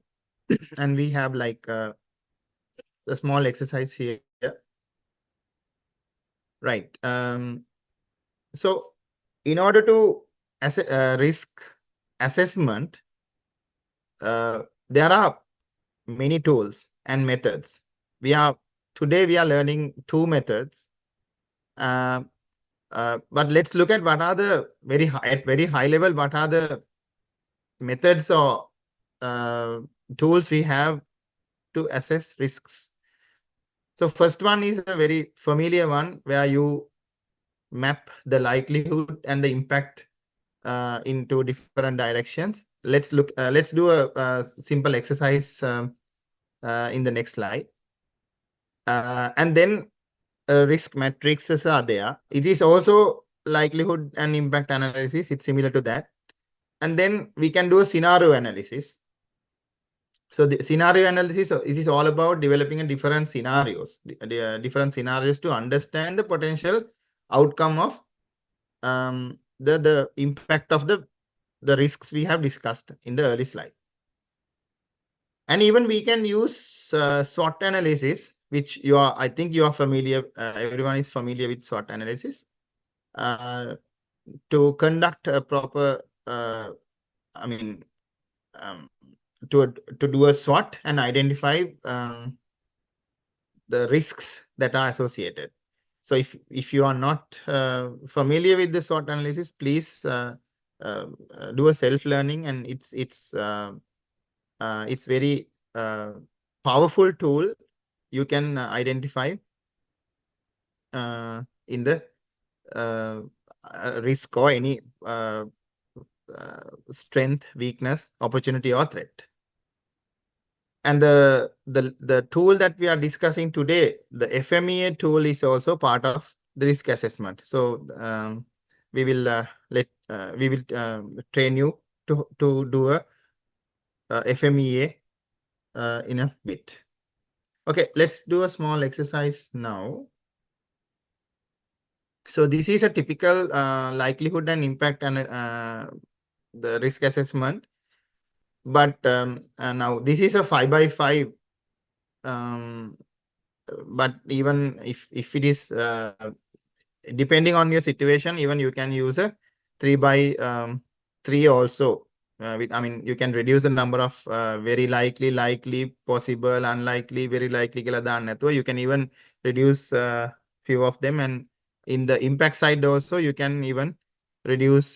And we have like a small exercise here. Right. So in order to risk assessment, there are many tools and methods. Today we are learning 2 methods. But let's look at what are the very high level, what are the methods or tools we have to assess risks. So first one is a very familiar one where you map the likelihood and the impact into different directions. Let's do a simple exercise in the next slide. And then risk matrices are there. It is also likelihood and impact analysis. It's similar to that. And then we can do a scenario analysis. So the scenario analysis is all about developing different scenarios to understand the potential outcome of the impact of the risks we have discussed in the early slide. And even we can use SWOT analysis, which I think you are familiar. Everyone is familiar with SWOT analysis to conduct a proper. To do a SWOT and identify the risks that are associated. So if you are not familiar with the SWOT analysis, please do a self-learning, and it's very powerful tool. You can identify in the risk or any strength, weakness, opportunity, or threat. And the tool that we are discussing today, the FMEA tool, is also part of the risk assessment. So we will train you to do a FMEA in a bit. Okay, let's do a small exercise now. So this is a typical likelihood and impact and the risk assessment. But now this is a 5 by 5. But even if it is depending on your situation, even you can use a 3 by 3 also. You can reduce the number of very likely, possible, unlikely, very likely. You can even reduce few of them, and in the impact side also you can even reduce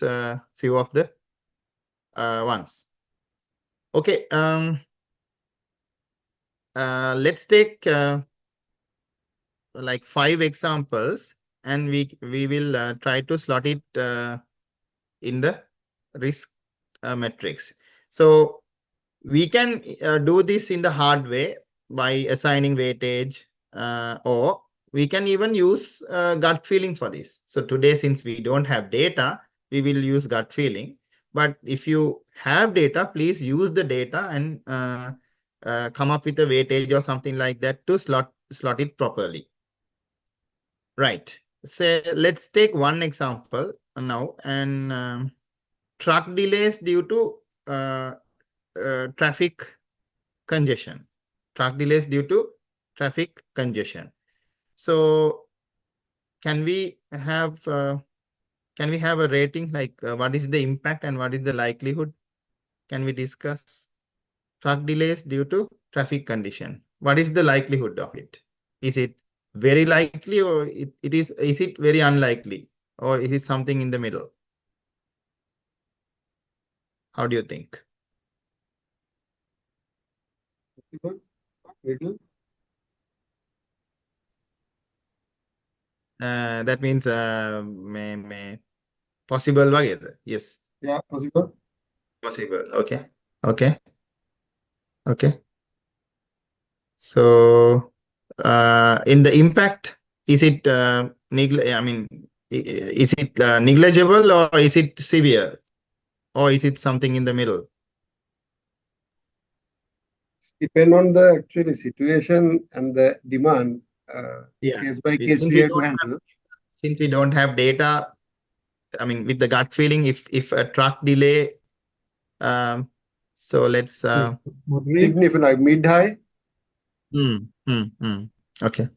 few of the ones. Okay. Let's take like 5 examples, and we will try to slot it in the risk metrics. So we can do this in the hard way by assigning weightage, or we can even use gut feeling for this. So today, since we don't have data, we will use gut feeling. But if you have data, please use the data and come up with a weightage or something like that to slot it properly. Right. So let's take one example now, and truck delays due to traffic congestion. Truck delays due to traffic congestion. So can we have a rating, like what is the impact and what is the likelihood? Can we discuss truck delays due to traffic condition? What is the likelihood of it? Is it very likely, or is it very unlikely, or is it something in the middle? How do you think? Middle. That means possible වගේද? Yes. Yeah, possible. Possible. Okay. So in the impact, is it is it negligible, or is it severe, or is it something in the middle? Depend on the actual situation and the demand. Yeah. Case by case we have to handle. Since we don't have data, with the gut feeling, if a truck delay, so let's Moderate. Significant, like mid-high. Okay.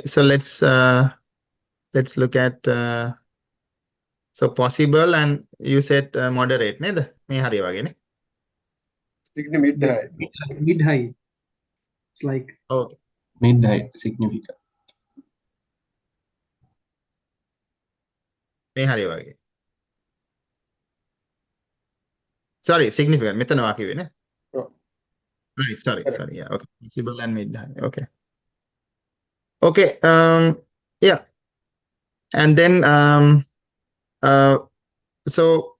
So let's look at so possible, and you said moderate, නේද? මේ හරිය වගේ නේ? Significant mid-high. Mid-high. It's like Oh, Mid-high, significant. මේ හරිය වගේ. Sorry, significant. මෙතන වාක්‍යවේ නේ? Oh. Right, sorry. Correct. Yeah, okay. Possible and mid-high. Okay. Yeah. And then so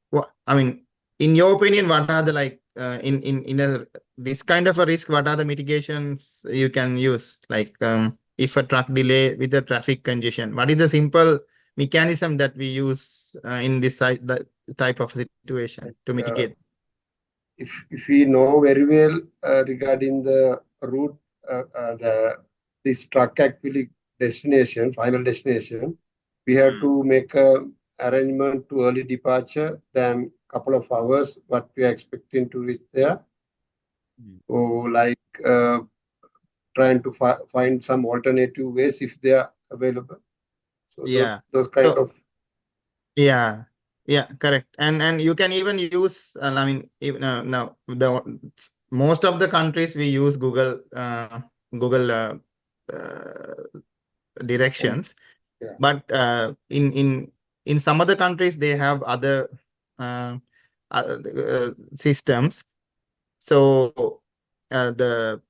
in your opinion, what are the in this kind of a risk, what are the mitigations you can use? Like if a truck delay with a traffic congestion, what is the simple mechanism that we use in this type of situation to mitigate? If we know very well regarding the route, this truck actually final destination, we have to make a arrangement to early departure than couple of hours what we are expecting to reach there. Or like trying to find some alternative ways if they are available. So Yeah. those kind of. Yeah, correct. And you can even use now most of the countries we use Google directions. Yeah. But in some other countries they have other systems. So the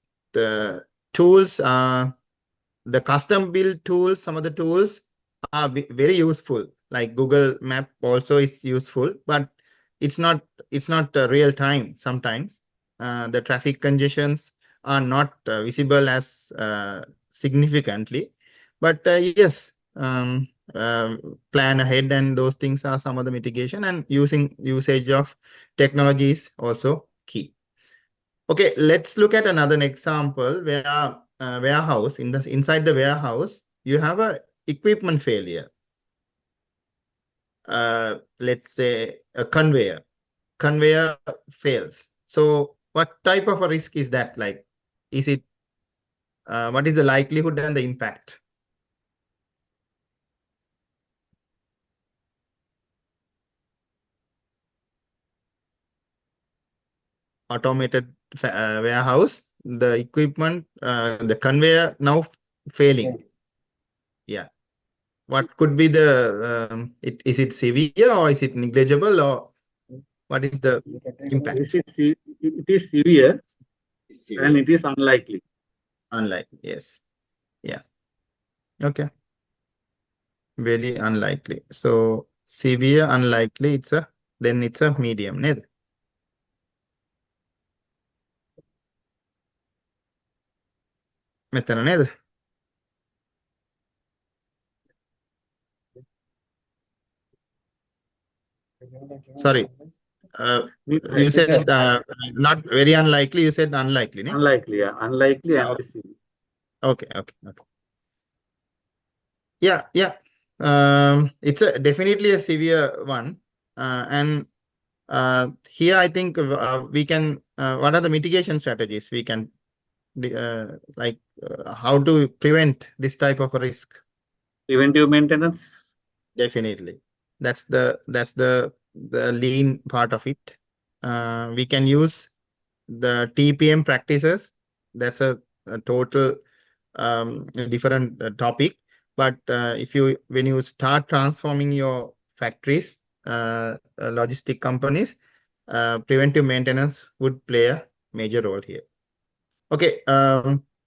tools, the custom built tools, some of the tools are very useful. Like Google Map also is useful, but it's not real time. Sometimes the traffic congestions are not visible as significantly. But yes, plan ahead, and those things are some of the mitigation, and usage of technology is also key. Okay, let's look at another example where warehouse, inside the warehouse, you have a equipment failure. Let's say a conveyor fails. So what type of a risk is that? Like, is it, what is the likelihood and the impact? Automated warehouse, the equipment, the conveyor now failing. Yeah. What could be the, is it severe or is it negligible, or what is the impact? It is severe and it is unlikely. Unlikely, yes. Yeah. Okay. Very unlikely. So severe, unlikely, then it's a medium, ned? මෙතන නේද? Sorry. You said not very unlikely, you said unlikely, ne? Unlikely, yeah. Unlikely and Okay. severe. Okay. Yeah. It's definitely a severe one. And here I think we can, what are the mitigation strategies we can, how to prevent this type of a risk? Preventive maintenance. Definitely. That's the lean part of it. We can use the TPM practices. That's a total different topic. But when you start transforming your factories, logistic companies, preventive maintenance would play a major role here. Okay,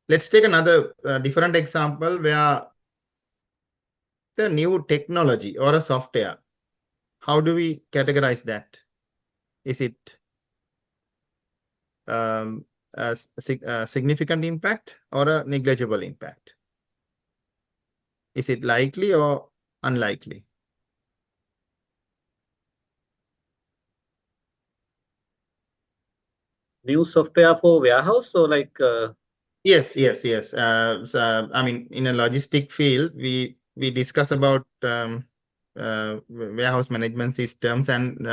let's take another different example where the new technology or a software. How do we categorize that? Is it a significant impact or a negligible impact? Is it likely or unlikely? New software for warehouse, so like Yes. So, I mean, in a logistic field, we discuss about warehouse management systems and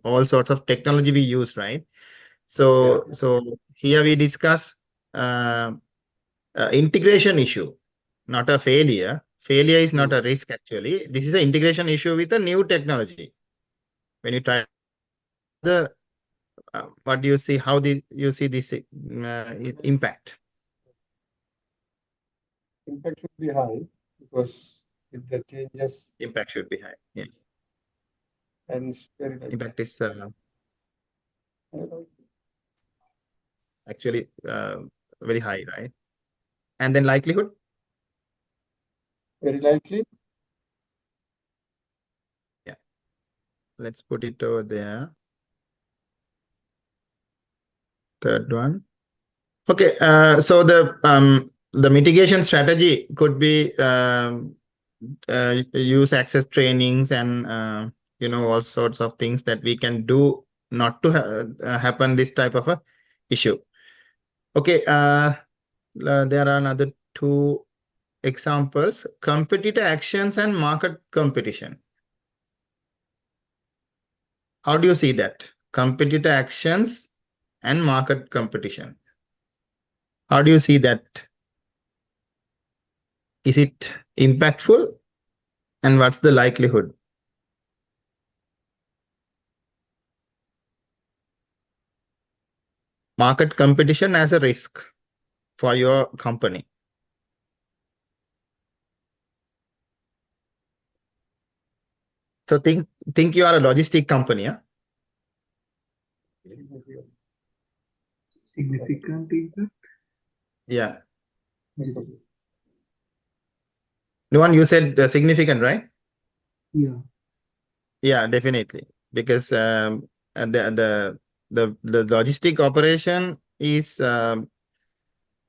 all sorts of technology we use, right? So here we discuss integration issue, not a failure. Failure is not a risk, actually. This is an integration issue with a new technology. When you try what do you see? How you see this impact? Impact should be high because with the changes. Impact should be high. Yeah. And it's very likely. Impact is actually very high, right? And then likelihood? Very likely. Yeah. Let's put it over there. Third one. Okay. So the mitigation strategy could be use access trainings and all sorts of things that we can do not to happen this type of a issue. Okay. There are another two examples: competitor actions and market competition. How do you see that? Competitor actions and market competition. How do you see that? Is it impactful? And what's the likelihood? Market competition as a risk for your company. So think you are a logistic company, huh? Significant impact. Yeah. Nuwan, you said significant, right? Yeah. Yeah, definitely. Because the logistic operation is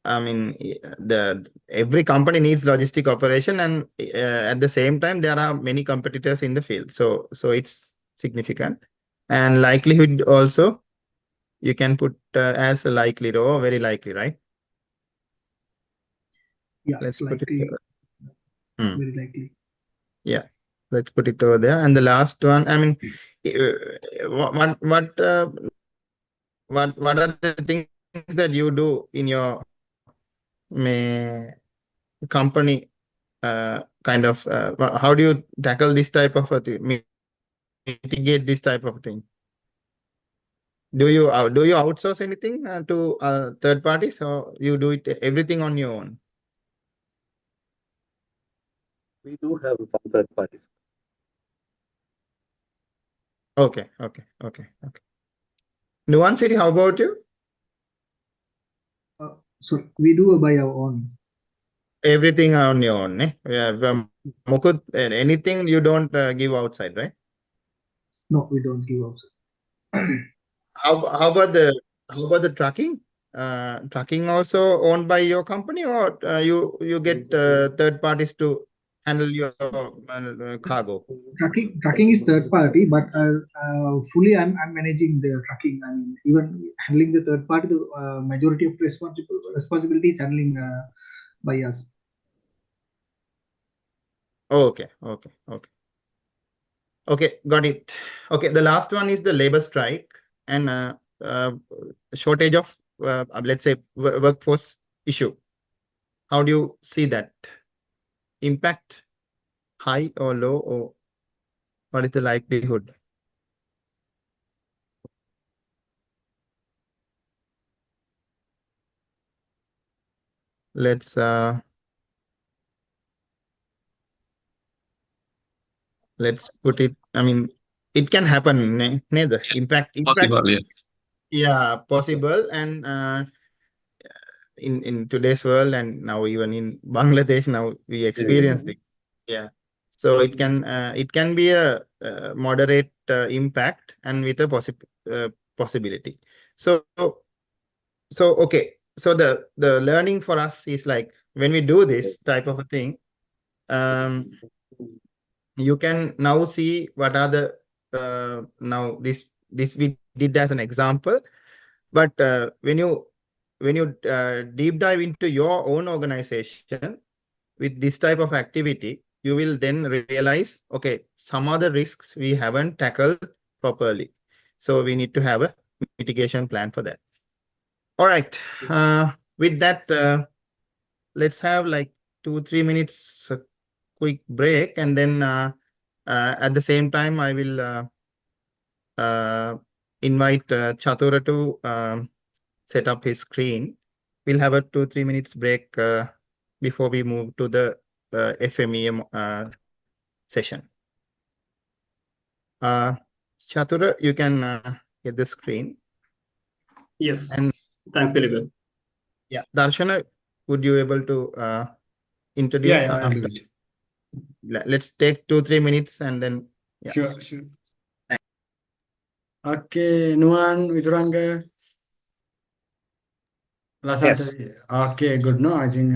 I mean, every company needs logistic operation, and at the same time, there are many competitors in the field. So it's significant, and likelihood also you can put as a likely or very likely, right? Yeah, Let's it's put it. likely, Hmm. very likely. Yeah, let's put it over there. And the last one, I mean, what are the things that you do in your company? Kind of, how do you tackle this type of a thing, mitigate this type of thing? Do you outsource anything to third parties, or you do it everything on your own? We do have some third parties. Okay. Nuwan City, how about you? So we do by our own. Everything on your own, eh? Yeah, Mukut, anything you don't give outside, right? No, we don't give outside. How about the trucking? Trucking also owned by your company, or you get third parties to handle your cargo? Trucking is third party, but fully I'm managing the trucking. I mean, even handling the third party, the majority of responsibility is handling by us. Okay, got it. Okay, the last one is the labor strike and shortage of let's say workforce issue. How do you see that impact? High or low, or what is the likelihood? Let's put it. I mean, it can happen. Neither impact. Possible, yes. Yeah, possible. And in today's world, and now even in Bangladesh, now we experience this. Yeah. So it can be a moderate impact and with a possibility. So okay. So the learning for us is like, when we do this type of a thing, you can now see what are the now this we did as an example, but when you deep dive into your own organization with this type of activity, you will then realize, okay, some other risks we haven't tackled properly, so we need to have a mitigation plan for that. All right, with that, let's have like 2-3 minutes quick break, and then at the same time I will invite Chatura to set up his screen. We'll have a 2-3 minutes break before we move to the FMEM session. Chatura, you can get the screen. Yes. And thanks, Dilip. yeah, Darshana, would you able to introduce? Yeah, I'll do it. Let's take 2-3 minutes and then. Yeah. Sure. Okay, Nuwan, Vituranga. Yes. Okay, good. No, I think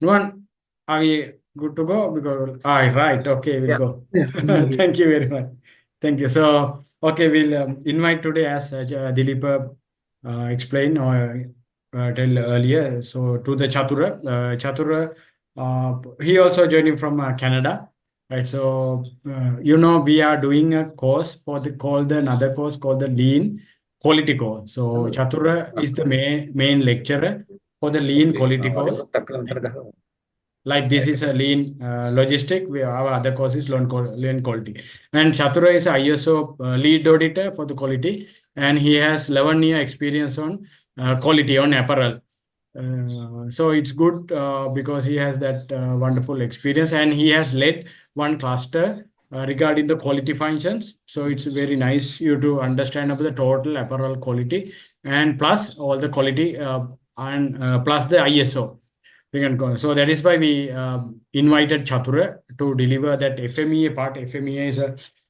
Nuwan, are we good to go? Because right. Okay, we'll Yeah. go. Yeah, Thank you very much. Thank you. So, okay, we'll invite today, as Dilip explained or tell earlier. So, to the Chatura. Chatura, he also joining from Canada, right? So, we are doing a course another course called the Lean Quality course. So, Chatura is the main lecturer for the Lean Quality course. Like this is a lean logistic. Our other course is lean quality. And Chatura is a ISO lead auditor for the quality, and he has 11-year experience on quality on apparel. So it's good because he has that wonderful experience, and he has led one cluster regarding the quality functions. So it's very nice you to understand about the total apparel quality, and plus all the quality and plus the ISO. So that is why we invited Chatura to deliver that FMEA part. FMEA is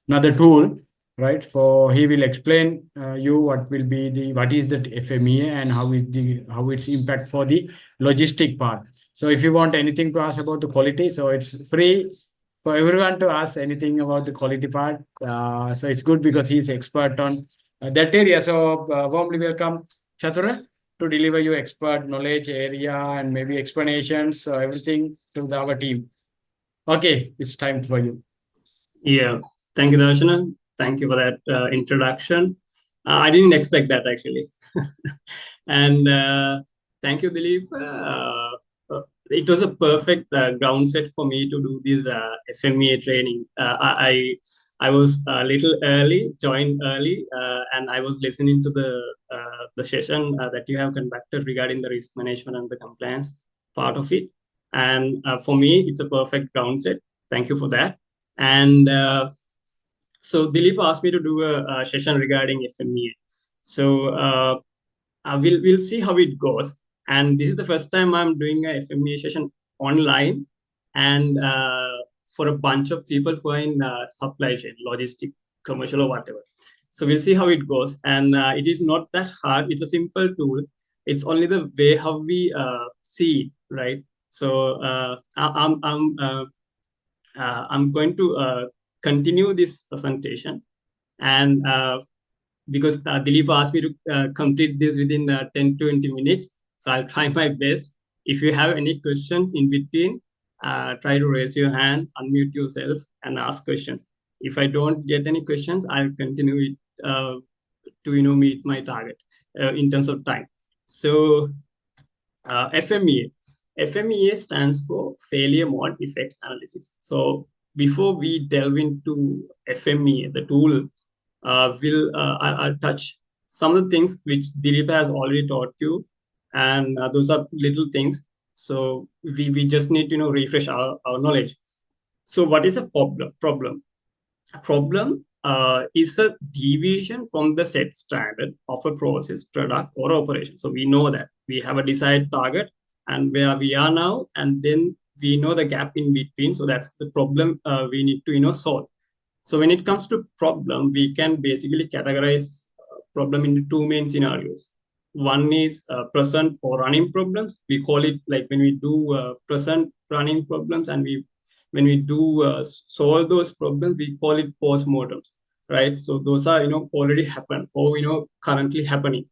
another tool right? For he will explain you what is the FMEA and how its impact for the logistic part. So if you want anything to ask about the quality, so it's free for everyone to ask anything about the quality part. So it's good because he's expert on that area. So warmly welcome Chatura to deliver your expert knowledge area and maybe explanations, everything to our team. Okay, it's time for you. Yeah, thank you, Darshana. Thank you for that introduction. I didn't expect that actually. And thank you, Dilip. It was a perfect ground set for me to do this FMEA training. I was a little early, joined early, and I was listening to the session that you have conducted regarding the risk management and the compliance part of it. And for me, it's a perfect ground set. Thank you for that. And so Dilip asked me to do a session regarding FMEA. So we'll see how it goes. And this is the first time I'm doing a FMEA session online, and for a bunch of people who are in supply chain, logistic, commercial, or whatever. So we'll see how it goes. And it is not that hard. It's a simple tool. It's only the way how we see it, right? So I'm going to continue this presentation, and because Dilip asked me to complete this within 10-20 minutes, so I'll try my best. If you have any questions in between, try to raise your hand, unmute yourself, and ask questions. If I don't get any questions, I'll continue it to meet my target in terms of time. So FMEA. FMEA stands for Failure Mode Effects Analysis. So before we delve into FMEA, the tool, I'll touch some of the things which Dilip has already taught you, and those are little things. So we just need to refresh our knowledge. So what is a problem? A problem is a deviation from the set standard of a process, product, or operation. So we know that we have a desired target and where we are now, and then we know the gap in between. So that's the problem we need to solve. So when it comes to problem, we can basically categorize problem into two main scenarios. One is present or running problems. We call it, like, when we do present running problems, and when we do solve those problems, we call it post-mortems, right? So those are already happened or currently happening.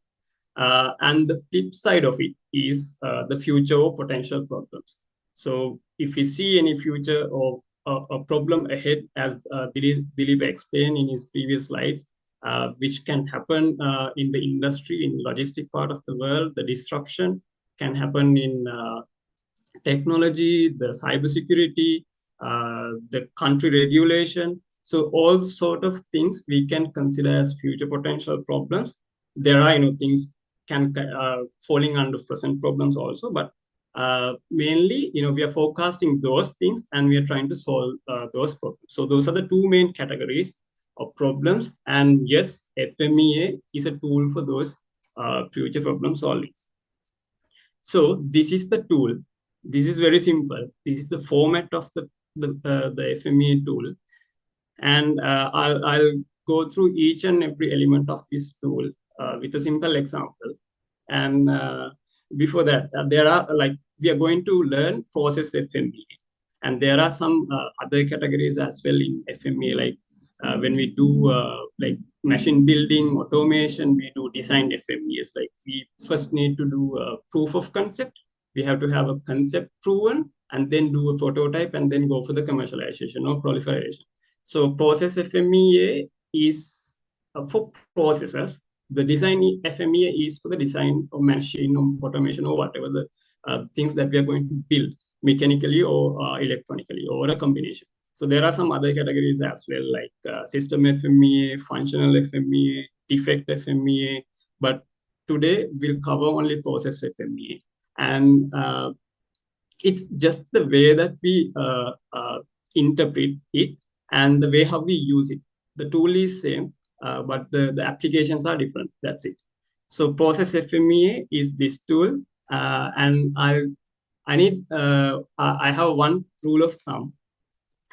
And the flip side of it is the future or potential problems. So if we see any future or a problem ahead, as Dilip explained in his previous slides, which can happen in the industry, in logistic part of the world, the disruption can happen in technology, the cybersecurity, the country regulation. So all sort of things we can consider as future potential problems. There are things can falling under present problems also, but mainly we are forecasting those things and we are trying to solve those problems. So those are the two main categories of problems, and yes, FMEA is a tool for those future problem solving. So this is the tool. This is very simple. This is the format of the FMEA tool, and I'll go through each and every element of this tool with a simple example. And before that, we are going to learn process FMEA, and there are some other categories as well in FMEA, like when we do like machine building, automation, we do design FMEAs. Like, we first need to do a proof of concept. We have to have a concept proven, and then do a prototype, and then go for the commercialization or proliferation. So process FMEA is for processes. The design FMEA is for the design of machine or automation or whatever the things that we are going to build mechanically or electronically, or a combination. So there are some other categories as well, like system FMEA, functional FMEA, defect FMEA. But today we'll cover only process FMEA. And it's just the way that we interpret it and the way how we use it. The tool is same, but the applications are different. That's it. So process FMEA is this tool, and I have one rule of thumb,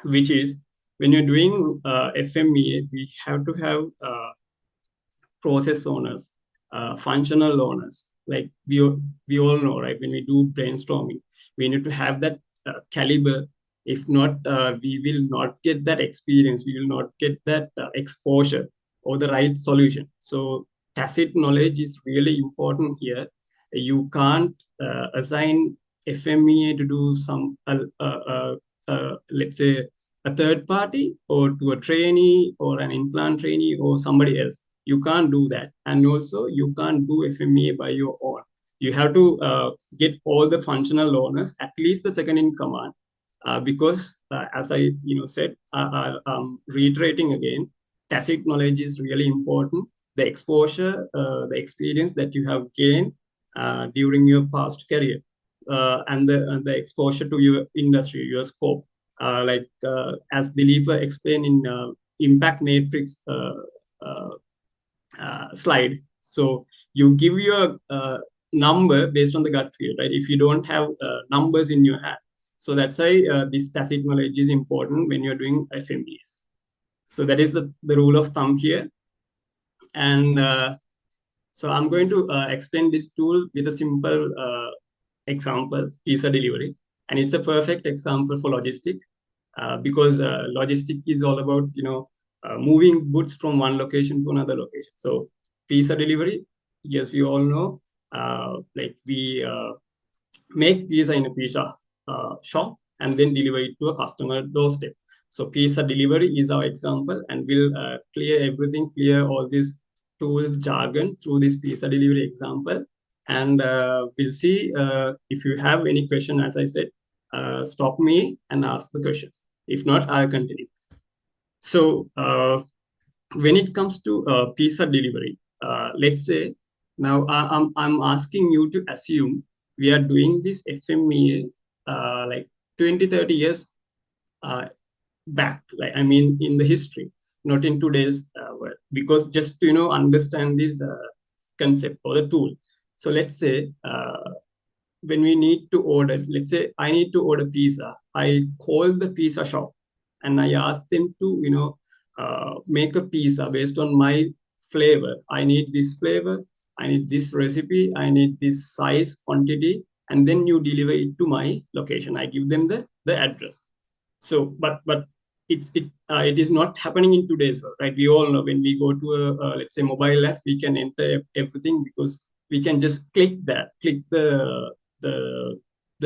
which is when you're doing FMEA, we have to have process owners, functional owners. Like we all know, right? When we do brainstorming, we need to have that caliber. If not, we will not get that experience. We will not get that exposure or the right solution. So tacit knowledge is really important here. You can't assign FMEA to do some, let's say, a third party or to a trainee or an implant trainee or somebody else. You can't do that. And also you can't do FMEA by your own. You have to get all the functional owners, at least the second in command, because as I said, I'm reiterating again, tacit knowledge is really important. The exposure, the experience that you have gained during your past career, and the exposure to your industry, your scope, as Dileepa explained in impact matrix slide. So you give your number based on the gut feel, right? If you don't have numbers in your hand. So that's why this tacit knowledge is important when you're doing FMEAs. So that is the rule of thumb here. And so I'm going to explain this tool with a simple example, pizza delivery. And it's a perfect example for Logistic because Logistic is all about, moving goods from one location to another location. So pizza delivery, yes, we all know, like we make pizza in a pizza shop and then deliver it to a customer doorstep. So pizza delivery is our example, and we'll clear all this tools jargon through this pizza delivery example. And we'll see if you have any question, as I said, stop me and ask the questions. If not, I'll continue. So when it comes to pizza delivery, let's say now I'm asking you to assume we are doing this FMEA like 20, 30 years back, like I mean in the history, not in today's world, because just to understand this concept or the tool. So let's say when we need to order, let's say I need to order pizza, I call the pizza shop and I ask them to make a pizza based on my flavor. I need this flavor, I need this recipe, I need this size, quantity, and then you deliver it to my location. I give them the address. So, but it is not happening in today's world, right? We all know when we go to a let's say mobile app, we can enter everything because we can just click the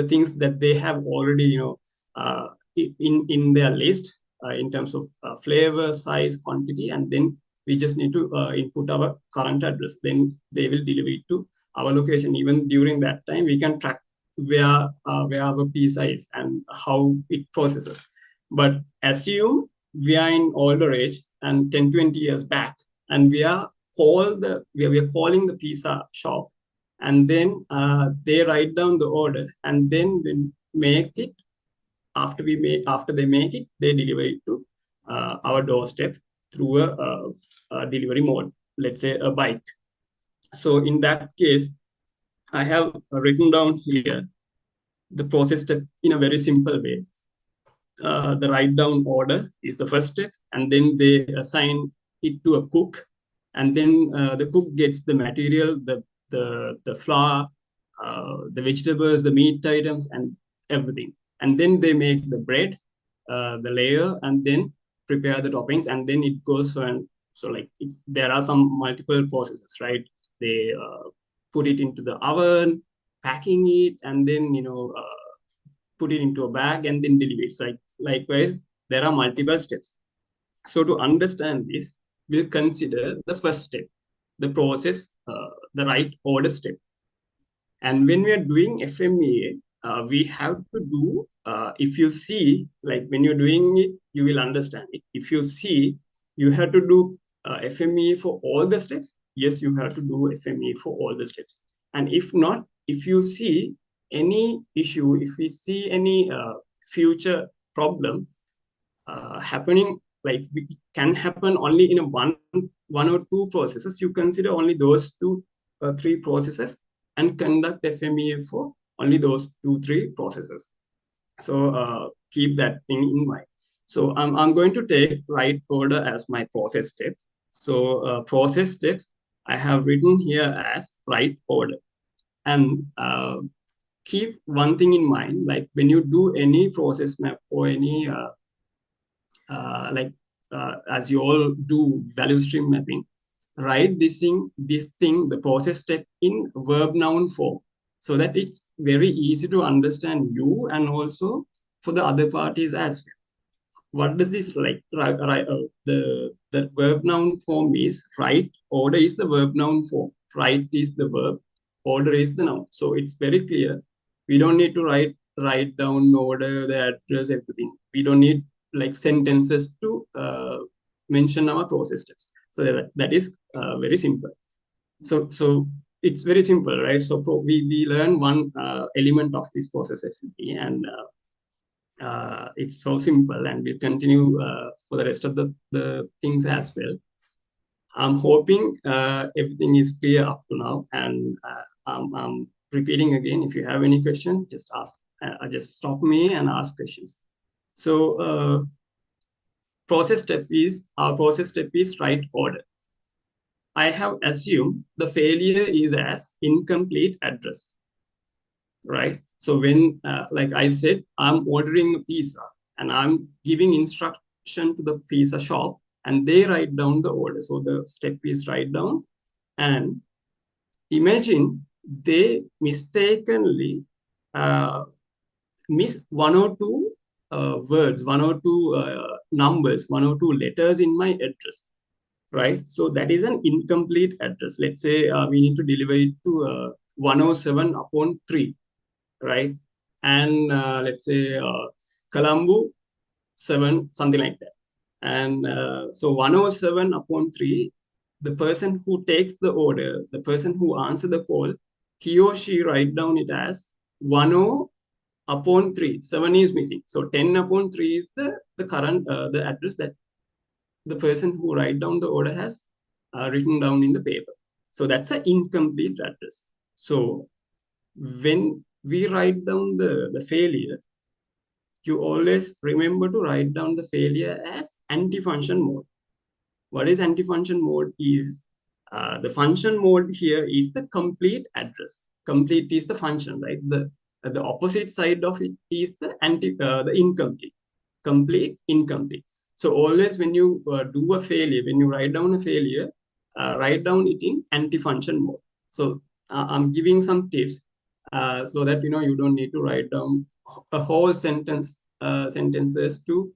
things that they have already in their list in terms of flavor, size, quantity, and then we just need to input our current address. Then they will deliver it to our location. Even during that time, we can track where our pizza is and how it processes. But assume we are in older age and 10, 20 years back, and we are calling the pizza shop, and then they write down the order, and then we make it. After they make it, they deliver it to our doorstep through a delivery mode, let's say a bike. So in that case, I have written down here the process step in a very simple way. The write down order is the first step, and then they assign it to a cook, and then the cook gets the material, the flour, the vegetables, the meat items, and everything. And then they make the bread, the layer, and then prepare the toppings, and then it goes there are some multiple processes, right? They put it into the oven, packing it, and then put it into a bag and then deliver it. Likewise, there are multiple steps. So to understand this, we'll consider the first step, the process, the right order step. And when we are doing FMEA, we have to do, if you see, like when you're doing it, you will understand it. If you see, you have to do FMEA for all the steps. Yes, you have to do FMEA for all the steps. And if not, if you see any issue, if we see any future problem happening, like it can happen only in a one or two processes, you consider only those 2 or 3 processes and conduct FMEA for only those 2 or 3 processes. So keep that thing in mind. So I'm going to take write order as my process step. So process steps I have written here as write order. And keep one thing in mind, like when you do any process map or any as you all do value stream mapping, write this thing, the process step in verb noun form, so that it's very easy to understand you and also for the other parties as well. What does this like? The verb noun form is write, order is the verb noun form, write is the verb, order is the noun. So it's very clear. We don't need to write down order, the address, everything. We don't need like sentences to mention our process steps. So that is very simple. So it's very simple, right? So we learn one element of this process FP, and it's so simple, and we'll continue for the rest of the things as well. I'm hoping everything is clear up to now, and I'm repeating again. If you have any questions, just ask. Just stop me and ask questions. So our process step is write order. I have assumed the failure is as incomplete address, right? So when, like I said, I'm ordering a pizza and I'm giving instruction to the pizza shop and they write down the order. So the step is write down, and imagine they mistakenly miss one or two words, one or two numbers, one or two letters in my address, right? So that is an incomplete address. Let's say we need to deliver it to 107/3, right? And let's say Colombo 7, something like that. And so 107/3, the person who takes the order, the person who answers the call, he or she write down it as 10/3. 7 is missing. So 10/3 is the current the address that the person who write down the order has written down in the paper. So that's an incomplete address. So when we write down the failure, you always remember to write down the failure as anti-function mode. What is anti-function mode is the function mode here is the complete address. Complete is the function, right? The opposite side of it is the incomplete. Complete, incomplete. So always when you do a failure, when you write down a failure, write down it in anti-function mode. So I'm giving some tips so that you don't need to write down a whole sentences to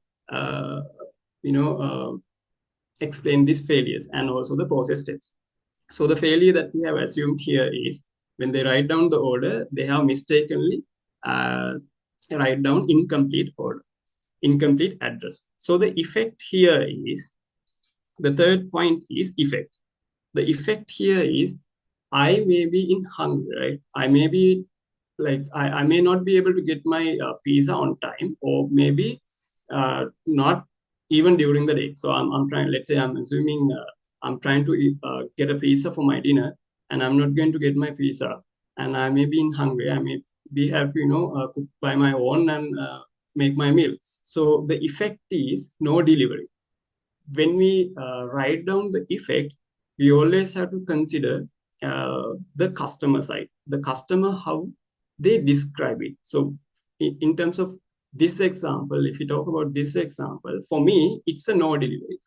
explain these failures and also the process steps. So the failure that we have assumed here is when they write down the order, they have mistakenly write down incomplete order, incomplete address. So the effect here is, the third point is effect. The effect here is I may be in hungry, right? I may be like, I may not be able to get my pizza on time, or maybe not even during the day. So I'm trying, let's say I'm assuming I'm trying to get a pizza for my dinner, and I'm not going to get my pizza, and I may be in hungry. I may be have to, cook by my own and make my meal. So the effect is no delivery. When we write down the effect, we always have to consider the customer side, the customer, how they describe it. So in terms of this example, if you talk about this example, for me, it's a no delivery.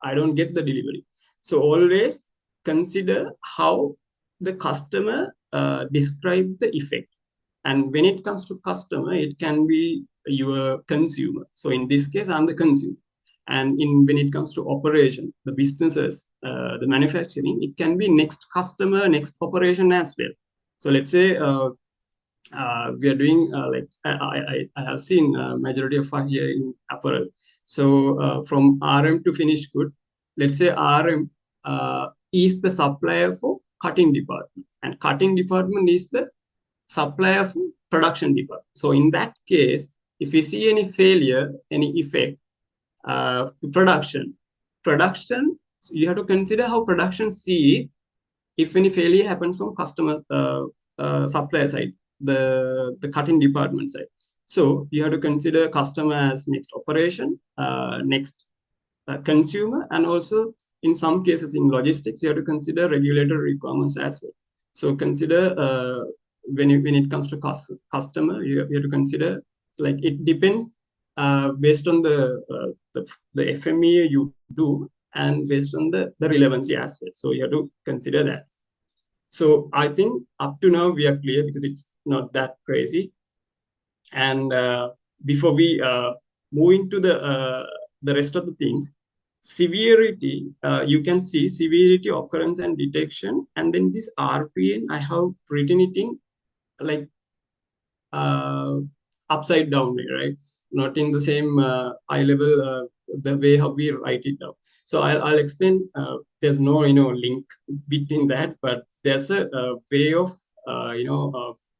I don't get the delivery. So always consider how the customer describe the effect. And when it comes to customer, it can be your consumer. So in this case, I'm the consumer. And when it comes to operation, the businesses, the manufacturing, it can be next customer, next operation as well. So let's say we are doing like I have seen majority of here in apparel. So from RM to finished good, let's say RM is the supplier for cutting department, and cutting department is the supplier for production department. So in that case, if we see any failure, any effect to production, so you have to consider how production sees if any failure happens from customer supplier side, the cutting department side. So you have to consider customer as next operation, next consumer, and also in some cases in logistics, you have to consider regulatory requirements as well. So consider when it comes to customer, you have to consider, like, it depends based on the FMEA you do and based on the relevancy as well. So you have to consider that. So I think up to now we are clear because it's not that crazy. And before we move into the rest of the things, severity, you can see severity, occurrence, and detection. And then this RPN, I have written it in like upside down, right? Not in the same high level, the way how we write it down. So I'll explain. There's no link between that, but there's a way of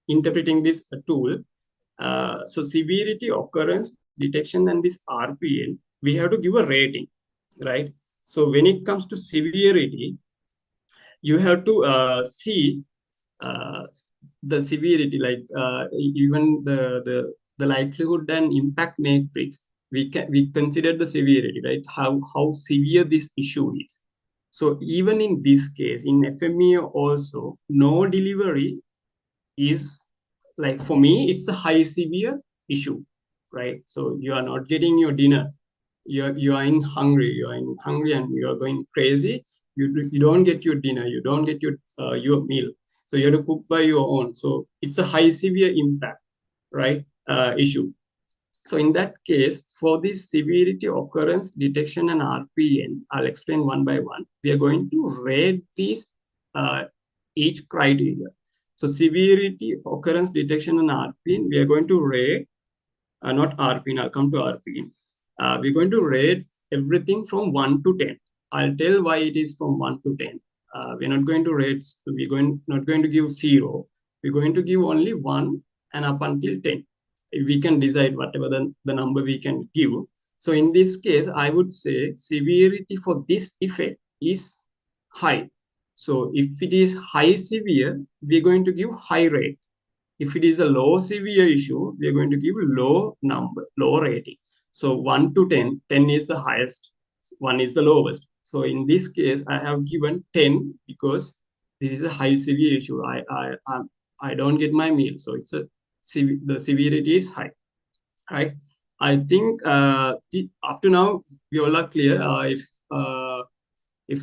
interpreting this tool. So severity, occurrence, detection, and this RPN, we have to give a rating, right? So when it comes to severity, you have to see the severity, like even the likelihood and impact matrix. We consider the severity, right? How severe this issue is. So even in this case, in FMEA also, no delivery is, like, for me, it's a high severe issue, right? So you are not getting your dinner. You are in hungry. And you are going crazy. You don't get your dinner. You don't get your meal. So you have to cook by your own. So it's a high severe impact, right? Issue. So in that case, for this severity, occurrence, detection, and RPN, I'll explain one by one. We are going to rate these each criteria. So severity, occurrence, detection, and RPN, we are going to rate, not RPN, I'll come to RPN. We're going to rate everything from 1 to 10. I'll tell why it is from 1 to 10. We're not going to rate, not going to give 0. We're going to give only 1 and up until 10. We can decide whatever the number we can give. So in this case, I would say severity for this effect is high. So if it is high severe, we're going to give high rate. If it is a low severe issue, we are going to give low rating. So 1 to 10, 10 is the highest, 1 is the lowest. So in this case, I have given 10 because this is a high severe issue. I don't get my meal, so it's the severity is high, right? I think up to now we all are clear. If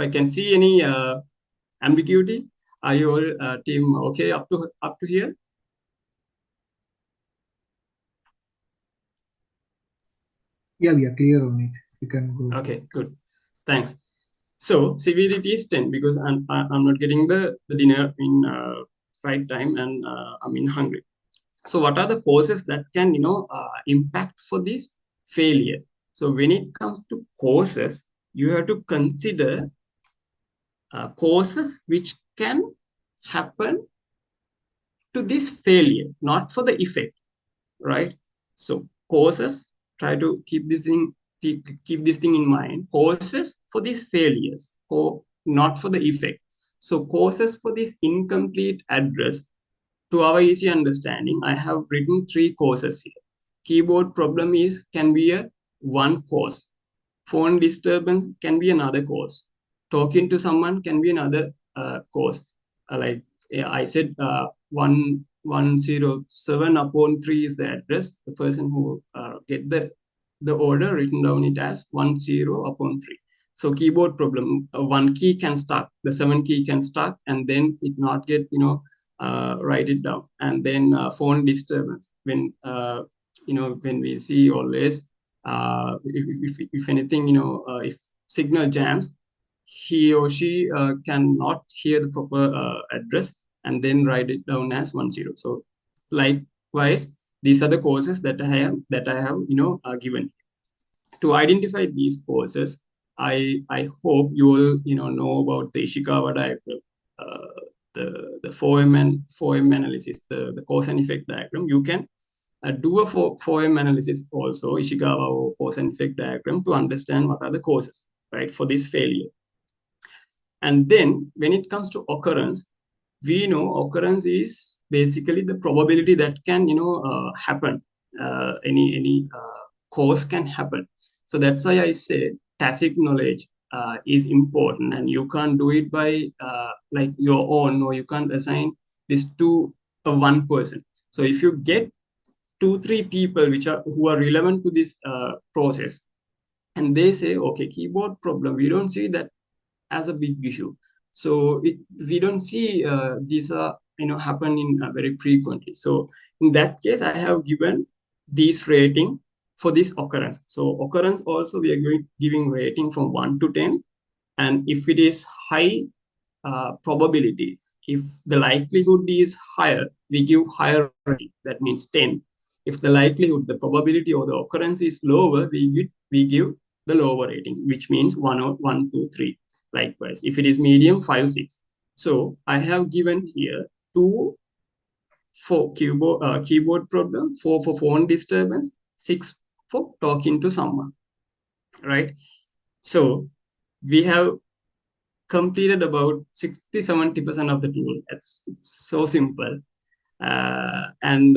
I can see any ambiguity, are you all team okay up to here? Yeah, we are clear on it. You can go. Okay, good. Thanks. So severity is 10 because I'm not getting the dinner in right time, and I'm in hungry. So what are the causes that can impact for this failure? So when it comes to causes, you have to consider causes which can happen to this failure, not for the effect, right? So causes, try to keep this thing in mind. Causes for these failures, or not for the effect. So causes for this incomplete address, to our easy understanding, I have written 3 causes here. Keyboard problem can be one cause. Phone disturbance can be another cause. Talking to someone can be another cause. Like I said, 1107/3 is the address. The person who get the order written down it as 10/3. So keyboard problem, 1 key can stuck, the 7 key can stuck, and then it not get write it down. And then phone disturbance, when when we see always if anything, if signal jams, he or she cannot hear the proper address and then write it down as 10. So likewise, these are the causes that I have given. To identify these causes, I hope you will know about the Ishikawa diagram, the 4M analysis, the cause and effect diagram. You can do a 4M analysis also, Ishikawa or cause and effect diagram, to understand what are the causes, right, for this failure. And then when it comes to occurrence, we know occurrence is basically the probability that can, happen. Any cause can happen. So that's why I say tacit knowledge is important, and you can't do it by like your own, or you can't assign this to one person. So if you get 2-3 people who are relevant to this process, and they say, okay, keyboard problem, we don't see that as a big issue. So we don't see these happening very frequently. So in that case, I have given this rating for this occurrence. So occurrence also we are giving rating from 1 to 10, and if it is high probability, if the likelihood is higher, we give higher rating. That means 10. If the likelihood, the probability or the occurrence is lower, we give the lower rating, which means 1 or 1, 2, 3. Likewise, if it is medium, 5, 6. So I have given here 2 for keyboard problem, 4 for phone disturbance, 6 for talking to someone, right? So we have completed about 60-70% of the tool. It's so simple. And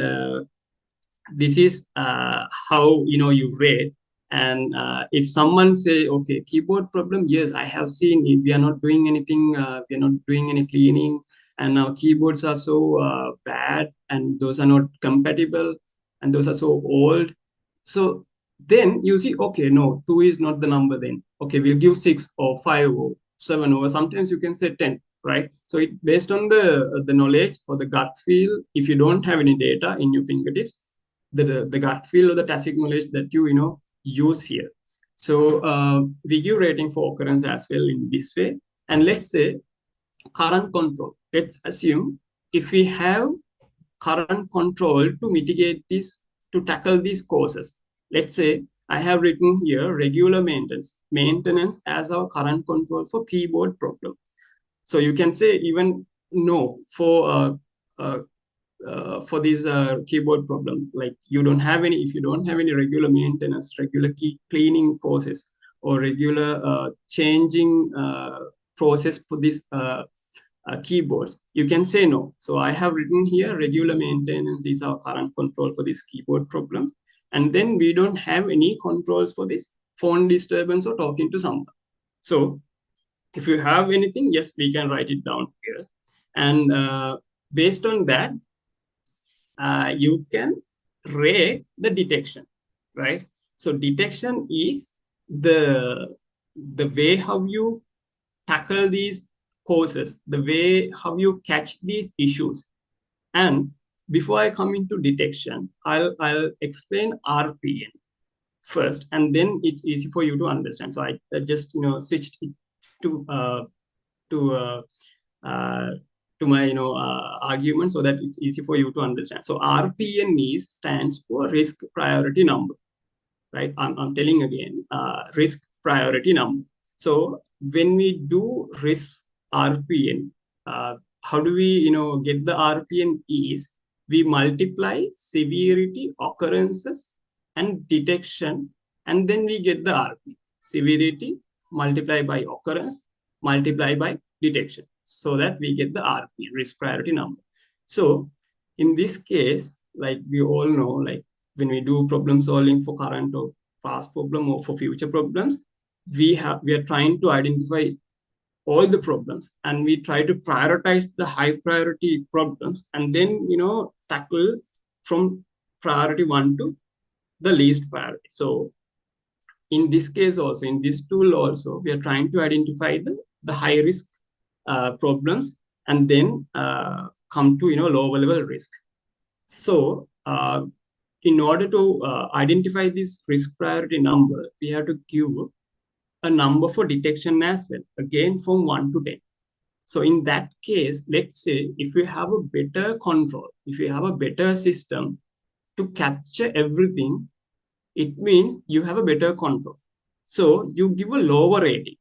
this is how you rate. And if someone say, okay, keyboard problem, yes, I have seen it. We are not doing anything. We are not doing any cleaning, and now keyboards are so bad, and those are not compatible, and those are so old. So then you see, okay, no, 2 is not the number. Then okay, we'll give 6 or 5 or 7, or sometimes you can say 10, right? So it based on the knowledge or the gut feel. If you don't have any data in your fingertips, the gut feel or the tacit knowledge that you use here. So we give rating for occurrence as well in this way. And let's say current control. Let's assume if we have current control to mitigate this, to tackle these causes. Let's say I have written here regular maintenance as our current control for keyboard problem. So you can say even no for this keyboard problem, like you don't have any, if you don't have any regular maintenance, regular key cleaning process, or regular changing process for this keyboards, you can say no. So I have written here regular maintenance is our current control for this keyboard problem. And then we don't have any controls for this phone disturbance or talking to someone. So if you have anything, yes, we can write it down here. And based on that, you can rate the detection, right? So detection is the way how you tackle these causes, the way how you catch these issues. And before I come into detection, I'll explain RPN first, and then it's easy for you to understand. So I just switched it to my argument so that it's easy for you to understand. So RPN stands for risk priority number, right? I'm telling again, risk priority number. So when we do risk RPN, how do we get the RPN is we multiply severity, occurrences, and detection, and then we get the RPN. Severity multiplied by occurrence multiplied by detection, so that we get the RPN, risk priority number. So in this case, like we all know, like when we do problem solving for current or past problem or for future problems, we are trying to identify all the problems, and we try to prioritize the high priority problems, and then tackle from priority 1 to the least priority. So in this case also, in this tool also, we are trying to identify the high risk problems, and then come to lower level risk. So in order to identify this risk priority number, we have to give a number for detection as well, again from 1 to 10. So in that case, let's say if we have a better control, if we have a better system to capture everything, it means you have a better control. So you give a lower rating,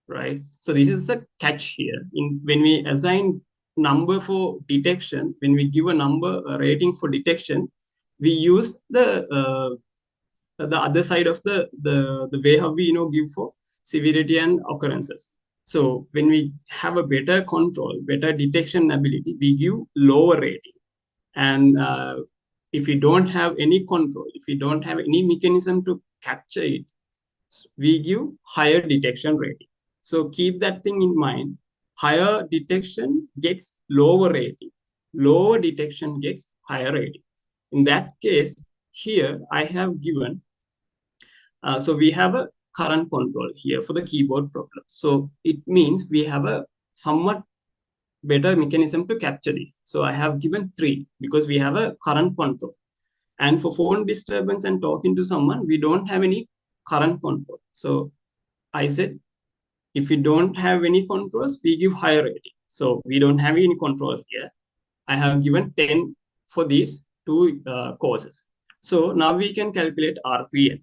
right? So this is a catch here. When we assign number for detection, when we give a number, a rating for detection, we use the other side of the way how we give for severity and occurrences. So when we have a better control, better detection ability, we give lower rating. And if we don't have any control, if we don't have any mechanism to capture it, we give higher detection rating. So keep that thing in mind. Higher detection gets lower rating. Lower detection gets higher rating. In that case, here I have given, so we have a current control here for the keyboard problem. So it means we have a somewhat better mechanism to capture this. So I have given 3 because we have a current control. And for phone disturbance and talking to someone, we don't have any current control. So I said, if we don't have any controls, we give higher rating. So we don't have any control here. I have given 10 for these 2 causes. So now we can calculate RPN,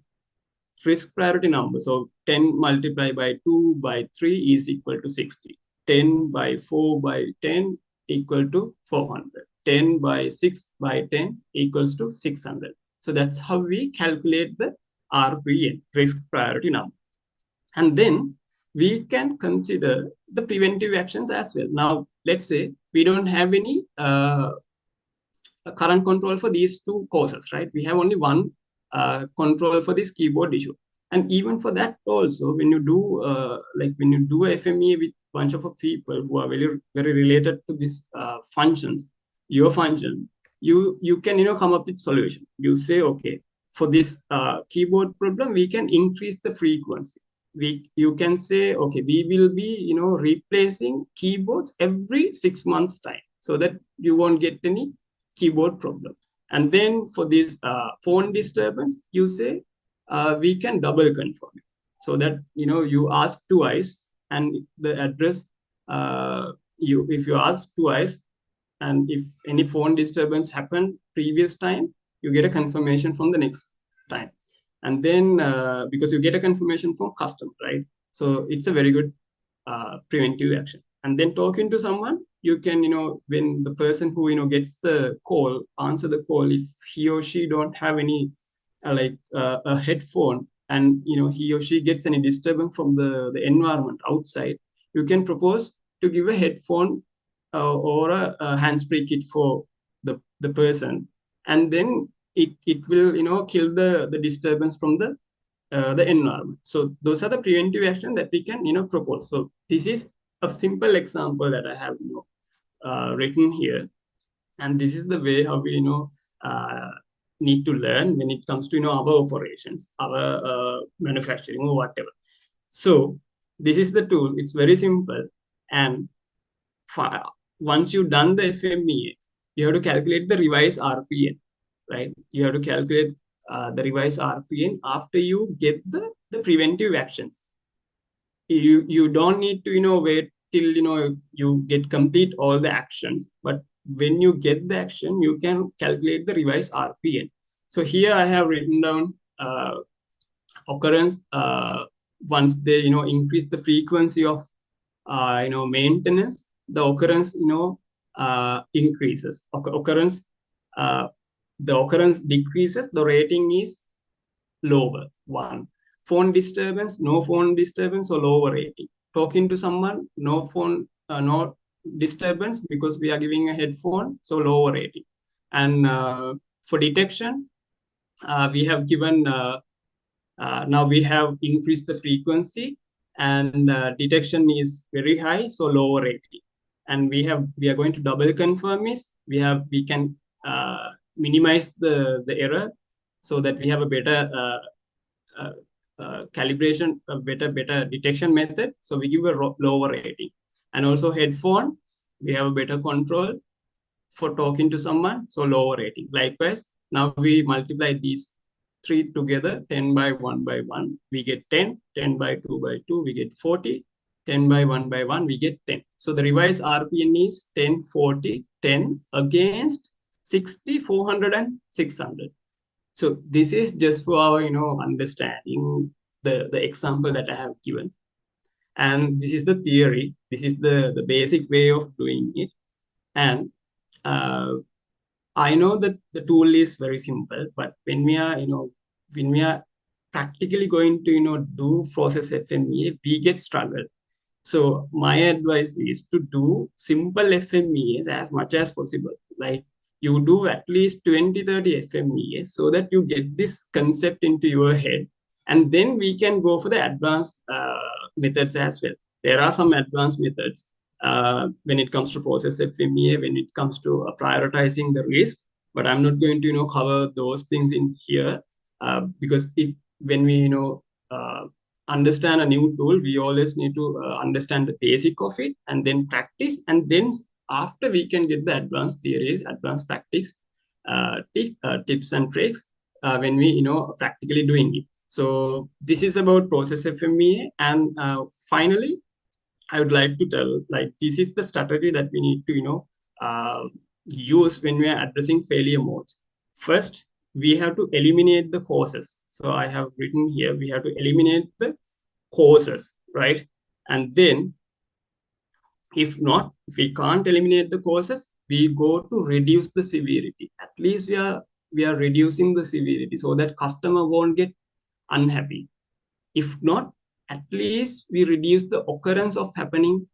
risk priority number. So 10 multiplied by 2 by 3 is equal to 60. 10 by 4 by 10 equal to 400. 10 by 6 by 10 equals to 600. So that's how we calculate the RPN, risk priority number. And then we can consider the preventive actions as well. Now, let's say we don't have any current control for these 2 causes, right? We have only one control for this keyboard issue. And even for that also, when you do when you do a FMEA with a bunch of people who are very, very related to these functions, your function, you can come up with solution. You say, okay, for this keyboard problem, we can increase the frequency. You can say, okay, we will be replacing keyboards every 6 months time, so that you won't get any keyboard problem. And then for this phone disturbance, you say we can double confirm it, so that you ask twice, and the address if you ask twice, and if any phone disturbance happened previous time, you get a confirmation from the next time. And then because you get a confirmation from customer, right? So it's a very good preventive action. And then talking to someone, you can, when the person who, gets the call, answer the call, if he or she don't have any a headphone, and, he or she gets any disturbance from the environment outside, you can propose to give a headphone or a hands-free kit for the person. And then it will, kill the disturbance from the environment. So those are the preventive action that we can, propose. So this is a simple example that I have, written here. And this is the way how we, need to learn when it comes to, our operations, our manufacturing or whatever. So this is the tool. It's very simple. And once you've done the FMEA, you have to calculate the revised RPN, right? You have to calculate the revised RPN after you get the preventive actions. You don't need to, wait till, you get complete all the actions. But when you get the action, you can calculate the revised RPN. So here I have written down occurrence once they, increase the frequency of, maintenance, the occurrence, increases. Occurrence, the occurrence decreases, the rating is lower, 1. Phone disturbance, no phone disturbance, or lower rating. Talking to someone, no phone, no disturbance because we are giving a headphone, so lower rating. And for detection, we have given, now we have increased the frequency, and detection is very high, so lower rating. And we are going to double confirm is we can minimize the error, so that we have a better calibration, a better detection method. So we give a lower rating. And also headphone, we have a better control for talking to someone, so lower rating. Likewise, now we multiply these 3 together, 10 by 1 by 1, we get 10, 10 by 2 by 2, we get 40, 10 by 1 by 1, we get 10. So the revised RPN is 10, 40, 10 against 60, 400, and 600. So this is just for our, understanding the example that I have given. And this is the theory. This is the basic way of doing it. And I know that the tool is very simple, but when we are practically going to, do process FMEA, we get struggle. So my advice is to do simple FMEAs as much as possible. Like you do at least 20, 30 FMEAs so that you get this concept into your head. And then we can go for the advanced methods as well. There are some advanced methods when it comes to process FMEA, when it comes to prioritizing the risk. But I'm not going to cover those things in here because when we understand a new tool, we always need to understand the basic of it and then practice, and then after we can get the advanced theories, advanced practice, tips and tricks when we practically doing it. So this is about process FMEA. And finally, I would like to tell, like, this is the strategy that we need to use when we are addressing failure modes. First, we have to eliminate the causes. So I have written here, we have to eliminate the causes, right? And then if we can't eliminate the causes, we go to reduce the severity. At least we are reducing the severity so that customer won't get unhappy. If not, at least we reduce the occurrence of happening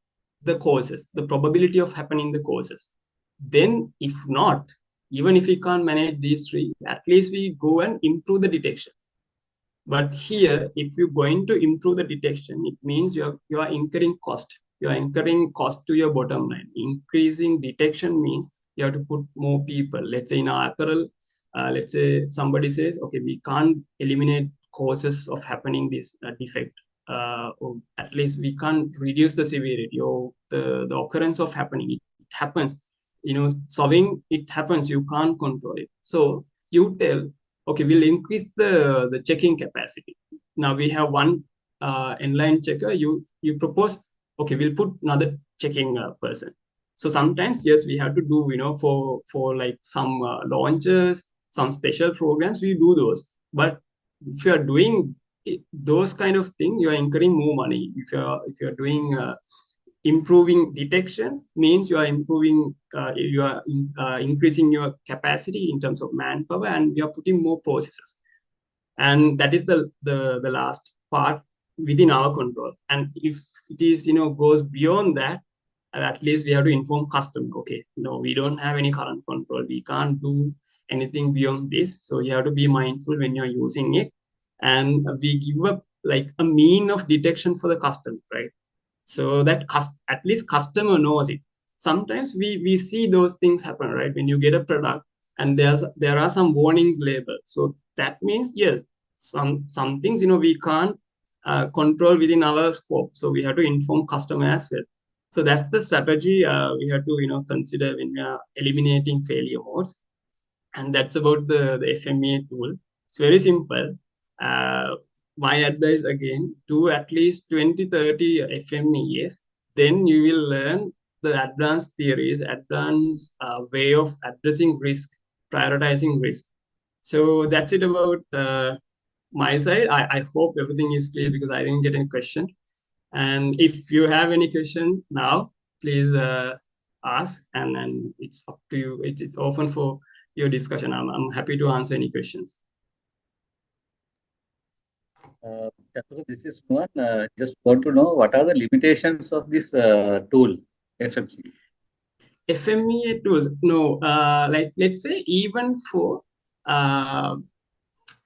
the causes, the probability of happening the causes. Then if not, even if we can't manage these three, at least we go and improve the detection. But here, if you're going to improve the detection, it means you are incurring cost. You are incurring cost to your bottom line. Increasing detection means you have to put more people. Let's say in our apparel, let's say somebody says, okay, we can't eliminate causes of happening this defect. Or at least we can't reduce the severity or the occurrence of happening. It happens. Solving it happens. You can't control it. So you tell, okay, we'll increase the checking capacity. Now we have one inline checker. You propose, okay, we'll put another checking person. So sometimes, yes, we have to do, for like some launches, some special programs, we do those. But if you are doing those kind of things, you are incurring more money. If you're doing improving detections, means you are improving, increasing your capacity in terms of manpower, and you are putting more processes. And that is the last part within our control. And if it is, goes beyond that, at least we have to inform customer, okay, no, we don't have any current control. We can't do anything beyond this. So you have to be mindful when you're using it. And we give up like a mean of detection for the customer, right? So that at least customer knows it. Sometimes we see those things happen, right? When you get a product and there are some warnings labeled. So that means, yes, some things, we can't control within our scope. So we have to inform customer as well. So that's the strategy we have to, consider when we are eliminating failure modes. And that's about the FMEA tool. It's very simple. My advice again, do at least 20, 30 FMEAs. Then you will learn the advanced theories, advanced way of addressing risk, prioritizing risk. So that's it about my side. I hope everything is clear because I didn't get any question. And if you have any question now, please ask, and it's up to you. It's open for your discussion. I'm happy to answer any questions. This is one. Just want to know what are the limitations of this tool, FMEA? FMEA tools, no, like let's say even for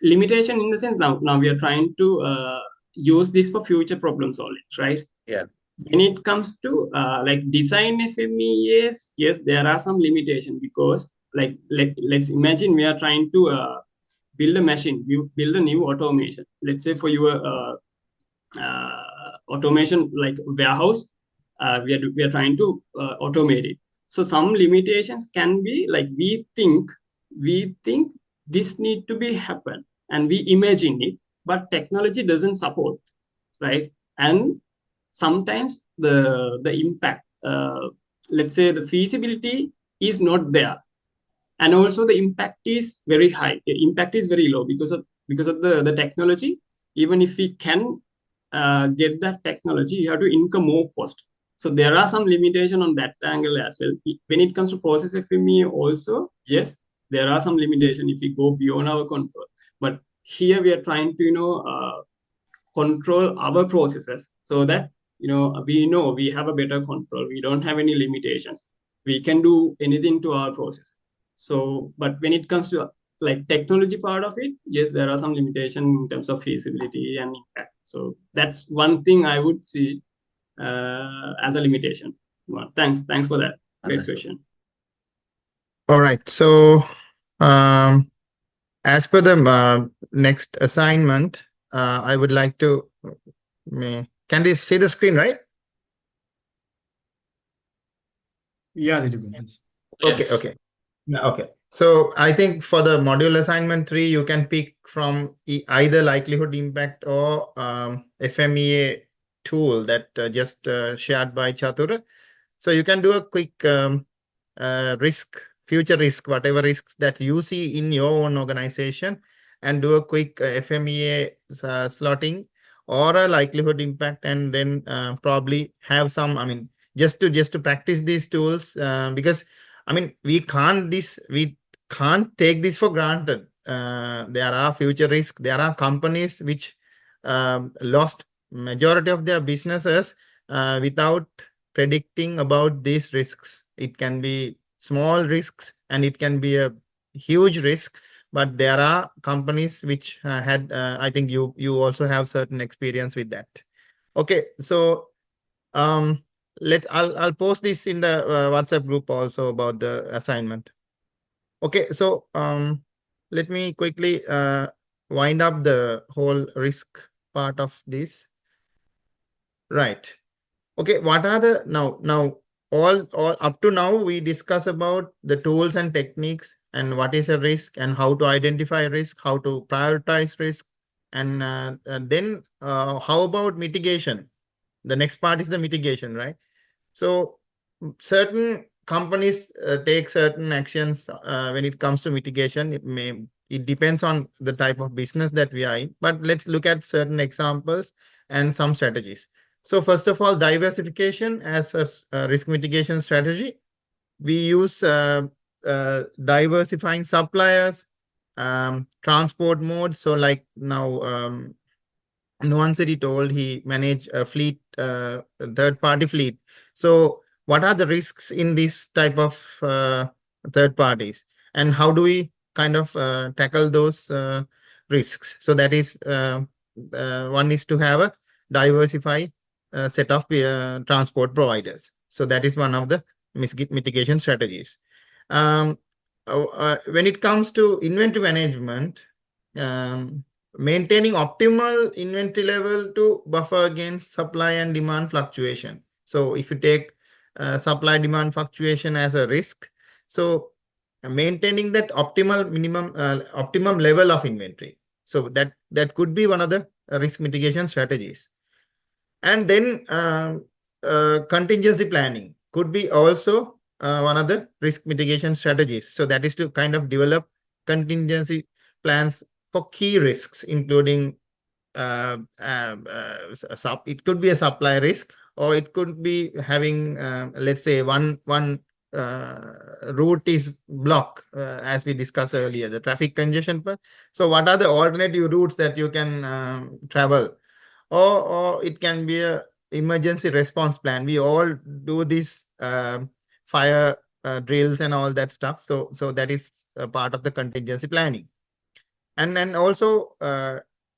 limitation in the sense now we are trying to use this for future problem solving, right? Yeah. When it comes to like design FMEAs, yes, there are some limitations because like let's imagine we are trying to build a machine, you build a new automation. Let's say for your automation like warehouse, we are trying to automate it. So some limitations can be like we think this need to be happen and we imagine it, but technology doesn't support, right? And sometimes the impact, let's say the feasibility is not there, and also the impact is very high. The impact is very low because of the technology. Even if we can get that technology, you have to incur more cost. So there are some limitation on that angle as well. When it comes to process FMEA also, yes, there are some limitation if we go beyond our control. But here we are trying to control our processes so that we know we have a better control. We don't have any limitations. We can do anything to our process. So, but when it comes to like technology part of it, yes, there are some limitations in terms of feasibility and impact. So that's one thing I would see as a limitation. Well, thanks for that. Great question. All right. So, as per the next assignment, I would like to. Can they see the screen, right? Yeah, Dilip. Yes. Okay. Yeah, okay. So I think for the module assignment 3, you can pick from either likelihood impact or FMEA tool that just shared by Chatura. So you can do a quick future risk, whatever risks that you see in your own organization, and do a quick FMEA slotting or a likelihood impact, and then probably have some, I mean, just to practice these tools, because I mean, we can't take this for granted. There are future risks. There are companies which lost majority of their businesses without predicting about these risks. It can be small risks and it can be a huge risk, but there are companies which had, I think you also have certain experience with that. Okay, so I'll post this in the WhatsApp group also about the assignment. Okay, so let me quickly wind up the whole risk part of this. Right. Okay, what are the now all up to now we discuss about the tools and techniques and what is a risk and how to identify risk, how to prioritize risk, and then how about mitigation? The next part is the mitigation, right? So certain companies take certain actions when it comes to mitigation. It depends on the type of business that we are in, but let's look at certain examples and some strategies. So first of all, diversification as a risk mitigation strategy. We use diversifying suppliers, transport modes. So like now, Nuanseri told he managed a fleet, third-party fleet. So what are the risks in this type of third parties, and how do we kind of tackle those risks? So that is one is to have a diversified set of transport providers. So that is one of the mitigation strategies. When it comes to inventory management, maintaining optimal inventory level to buffer against supply and demand fluctuation. So if you take supply demand fluctuation as a risk, so maintaining that optimum level of inventory. So that could be one of the risk mitigation strategies. And then contingency planning could be also one of the risk mitigation strategies. So that is to kind of develop contingency plans for key risks, including it could be a supply risk, or it could be having, let's say, one route is blocked, as we discussed earlier, the traffic congestion. So what are the alternative routes that you can travel? Or it can be a emergency response plan. We all do this fire drills and all that stuff. So that is a part of the contingency planning. And then also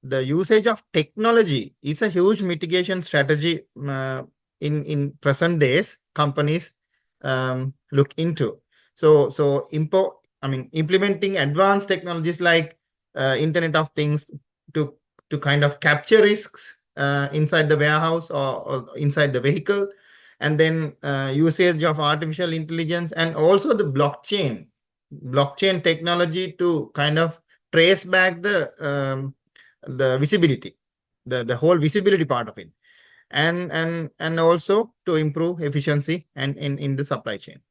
the usage of technology is a huge mitigation strategy in present days companies look into. So implementing advanced technologies like Internet of Things to kind of capture risks inside the warehouse or inside the vehicle, and then usage of artificial intelligence and also the blockchain technology to kind of trace back the visibility, the whole visibility part of it, and also to improve efficiency and in the supply chain.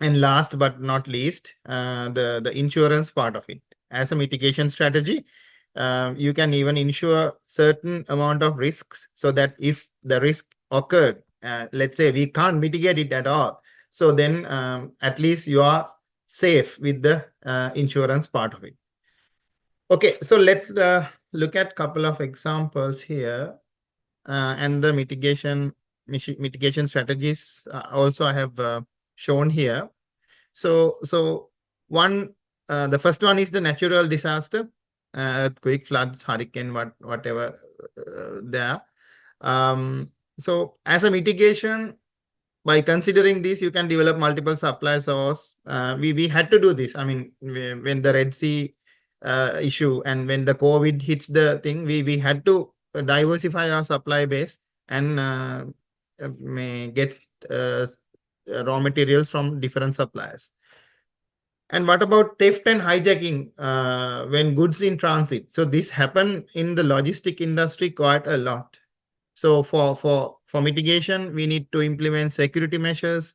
And last but not least, the insurance part of it as a mitigation strategy. You can even insure certain amount of risks so that if the risk occurred, let's say we can't mitigate it at all, so then at least you are safe with the insurance part of it. Okay, so let's look at a couple of examples here. and the mitigation strategies also I have shown here. So the first one is the natural disaster, earthquake, floods, hurricane, whatever there. So as a mitigation, by considering this, you can develop multiple supply sources. We had to do this. I mean, when the Red Sea issue and when the COVID hits the thing, we had to diversify our supply base and get raw materials from different suppliers. And what about theft and hijacking when goods in transit? So this happened in the logistic industry quite a lot. So for mitigation, we need to implement security measures,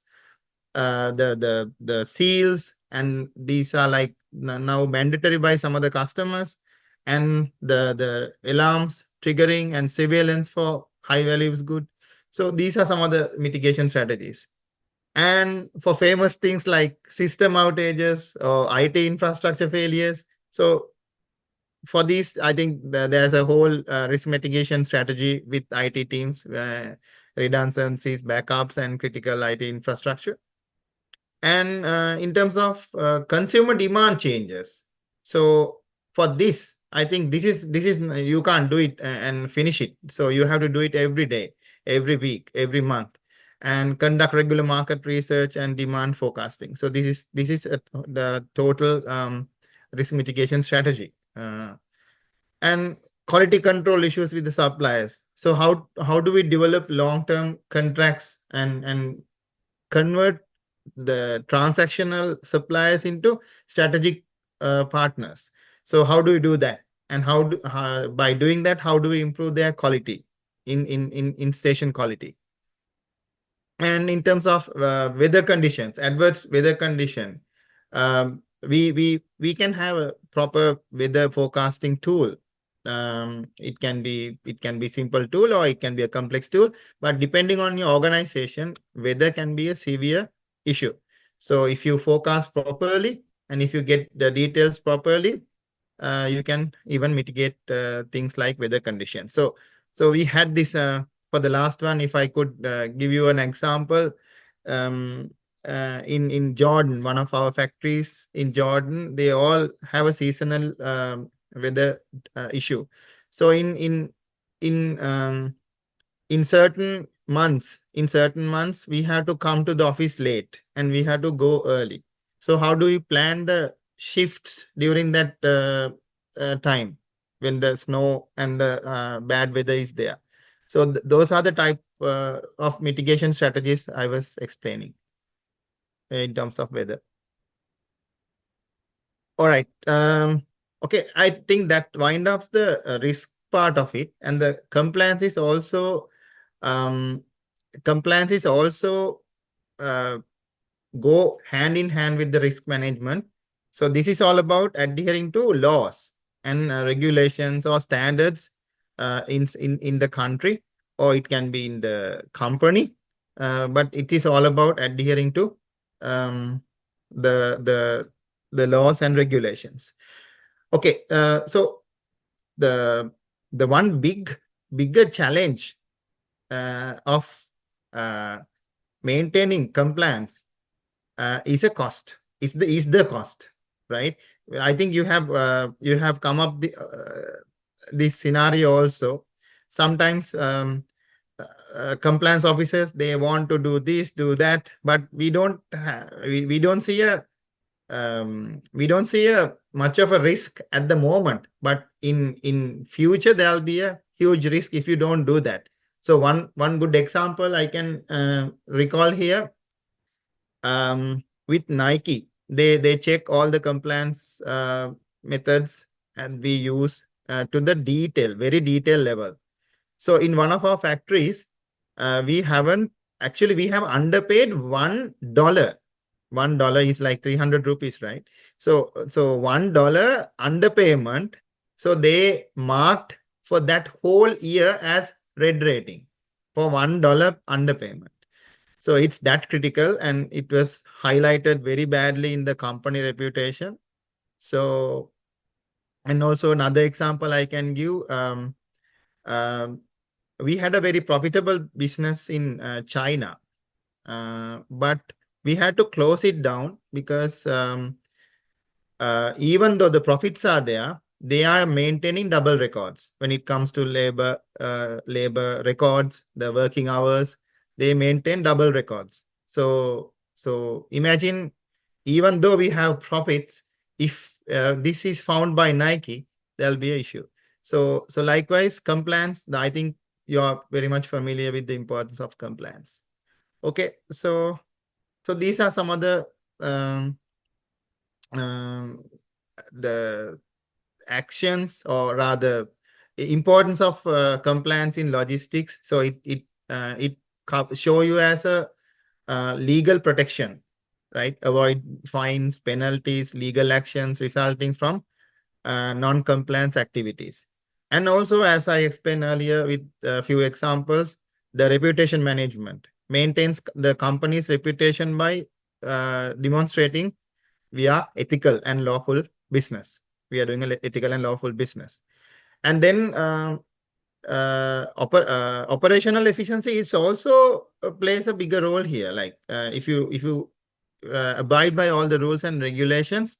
the seals, and these are like now mandatory by some of the customers, and the alarms, triggering, and surveillance for high values good. So these are some of the mitigation strategies. And for famous things like system outages or IT infrastructure failures. So for these, I think there's a whole risk mitigation strategy with IT teams, redundancies, backups, and critical IT infrastructure. And in terms of consumer demand changes, so for this, I think this is you can't do it and finish it. So you have to do it every day, every week, every month, and conduct regular market research and demand forecasting. So this is the total risk mitigation strategy. And quality control issues with the suppliers. So how do we develop long-term contracts and convert the transactional suppliers into strategic partners? So how do we do that? And by doing that, how do we improve their quality in station quality? And in terms of weather conditions, adverse weather condition, we can have a proper weather forecasting tool. It can be simple tool or it can be a complex tool, but depending on your organization, weather can be a severe issue. So if you forecast properly and if you get the details properly, you can even mitigate things like weather conditions. So we had this for the last one. If I could give you an example, in Jordan, one of our factories in Jordan, they all have a seasonal weather issue. So in certain months, we have to come to the office late and we have to go early. So how do we plan the shifts during that time when the snow and the bad weather is there? So those are the type of mitigation strategies I was explaining in terms of weather. All right. Okay, I think that winds up the risk part of it, and the compliance is also go hand in hand with the risk management. So this is all about adhering to laws and regulations or standards in the country, or it can be in the company, but it is all about adhering to the laws and regulations. Okay, so the one bigger challenge of maintaining compliance is a cost. Is the cost, right? I think you have come up this scenario also. Sometimes compliance officers, they want to do this, do that, but we don't see a much of a risk at the moment, but in future there'll be a huge risk if you don't do that. So one good example I can recall here, with Nike, they check all the compliance methods, and we use to the very detailed level. So in one of our factories, we have underpaid $1. $1 is like 300 rupees, right? So $1 underpayment. So they marked for that whole year as red rating for $1 underpayment. So it's that critical, and it was highlighted very badly in the company reputation. So, and also another example I can give, we had a very profitable business in China, but we had to close it down because even though the profits are there, they are maintaining double records when it comes to labor records, the working hours. They maintain double records. So imagine, even though we have profits, if this is found by Nike, there'll be an issue. So likewise, compliance. I think you are very much familiar with the importance of compliance. Okay, so these are some of the actions, or rather importance of compliance in logistics. So it show you as a legal protection, right? Avoid fines, penalties, legal actions resulting from non-compliance activities. And also, as I explained earlier with a few examples, the reputation management maintains the company's reputation by demonstrating we are ethical and lawful business. We are doing an ethical and lawful business. And then operational efficiency is also plays a bigger role here. Like if you abide by all the rules and regulations,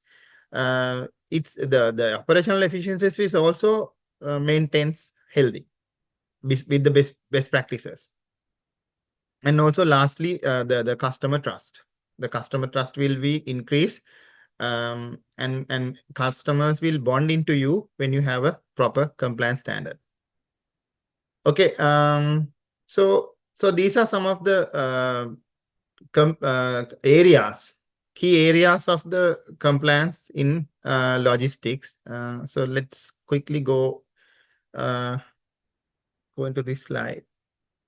it's the operational efficiencies is also maintains healthy with the best practices. And also lastly, the customer trust. The customer trust will be increased, and customers will bond into you when you have a proper compliance standard. Okay, so these are some of the areas, key areas of the compliance in logistics. So let's quickly go into this slide.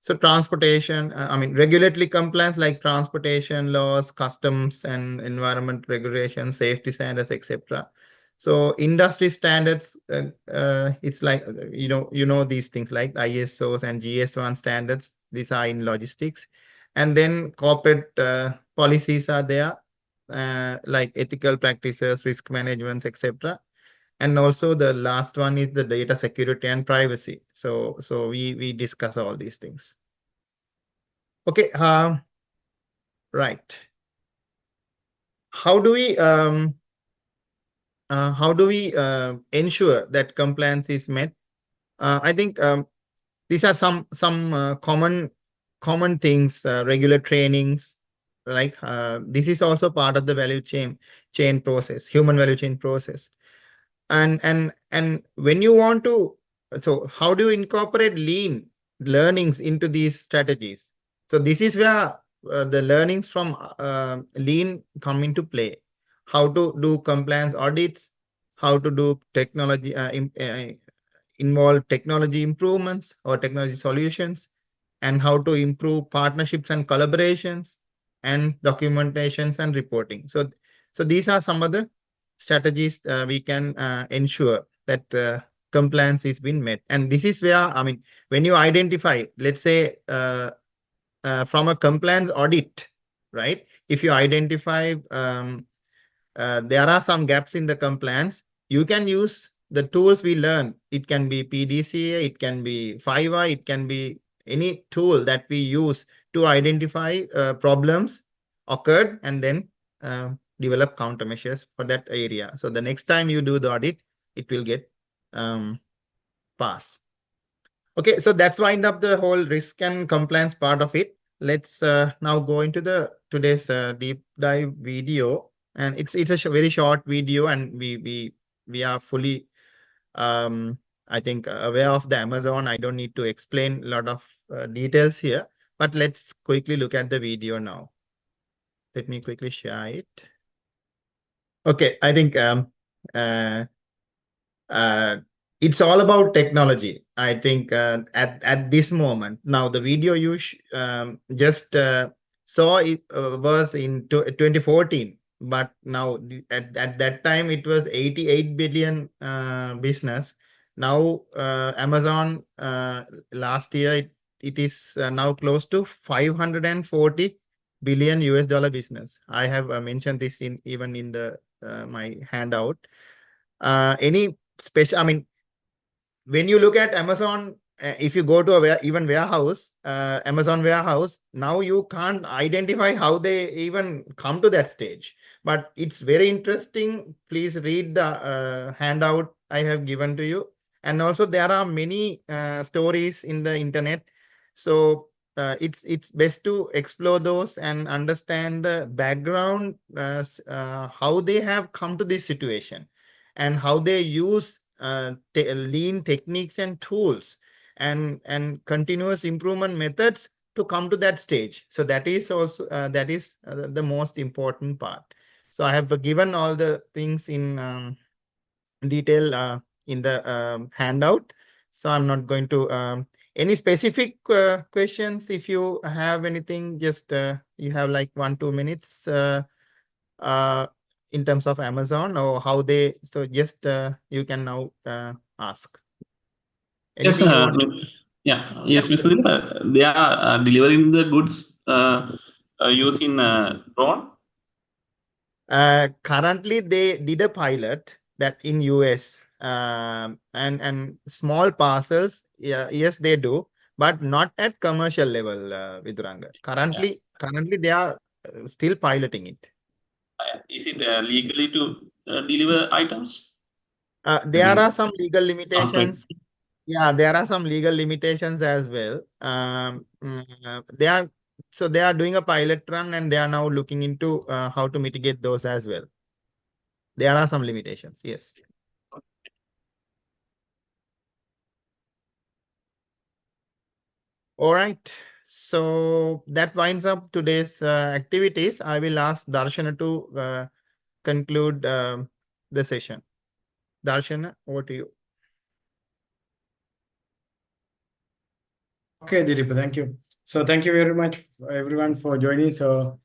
So transportation, I mean, regulatory compliance like transportation laws, customs and environment regulations, safety standards, etc. So industry standards, it's like, you know these things like ISOs and GS1 standards. These are in logistics. And then corporate policies are there, like ethical practices, risk management, etc. And also the last one is the data security and privacy. So we discuss all these things. Okay, right. How do we ensure that compliance is met? I think these are some common things. Regular trainings, like this is also part of the value chain process, human value chain process. And when you want to, so how do you incorporate lean learnings into these strategies? So this is where the learnings from lean come into play. How to do compliance audits, how to do technology, involve technology improvements or technology solutions, and how to improve partnerships and collaborations, and documentations and reporting. So these are some of the strategies we can ensure that compliance is being met. And this is where, I mean, when you identify, let's say, from a compliance audit, right? If you identify there are some gaps in the compliance, you can use the tools we learn. It can be PDCA, it can be 5i, it can be any tool that we use to identify problems occurred, and then develop countermeasures for that area. So the next time you do the audit, it will get pass. Okay, so that's wind up the whole risk and compliance part of it. Let's now go into the today's deep dive video, and it's a very short video, and we are fully I think aware of the Amazon. I don't need to explain a lot of details here, but let's quickly look at the video now. Let me quickly share it. Okay, I think it's all about technology. I think at this moment now, the video you just saw it was in 2014, but now at that time it was 88 billion business. Now Amazon last year it is now close to 540 billion US dollar business. I have mentioned this even in the my handout. Any special, I mean, when you look at Amazon if you go to a even warehouse, Amazon warehouse, now you can't identify how they even come to that stage. But it's very interesting. Please read the handout I have given to you. And also there are many stories in the internet. So it's best to explore those and understand the background, how they have come to this situation and how they use lean techniques and tools and continuous improvement methods to come to that stage. So that is also the most important part. So I have given all the things in detail in the handout. So I'm not going to any specific questions. If you have anything, just you have like 1-2 minutes in terms of Amazon or how they. So just you can now ask. Yes, Anything you want? yeah, yes, Mr. Dilip, they are delivering the goods using drone. Currently, they did a pilot that in US and small parcels. Yeah, yes, they do, but not at commercial level, Viduranga. Currently, they are still piloting it. Is it legally to deliver items? There are some legal limitations. Yeah, there are some legal limitations as well. They are doing a pilot run and they are now looking into how to mitigate those as well. There are some limitations, yes. All right. So that winds up today's activities. I will ask Darshana to conclude the session. Darshana, over to you. Okay, Dilip, thank you. So thank you very much everyone for joining. So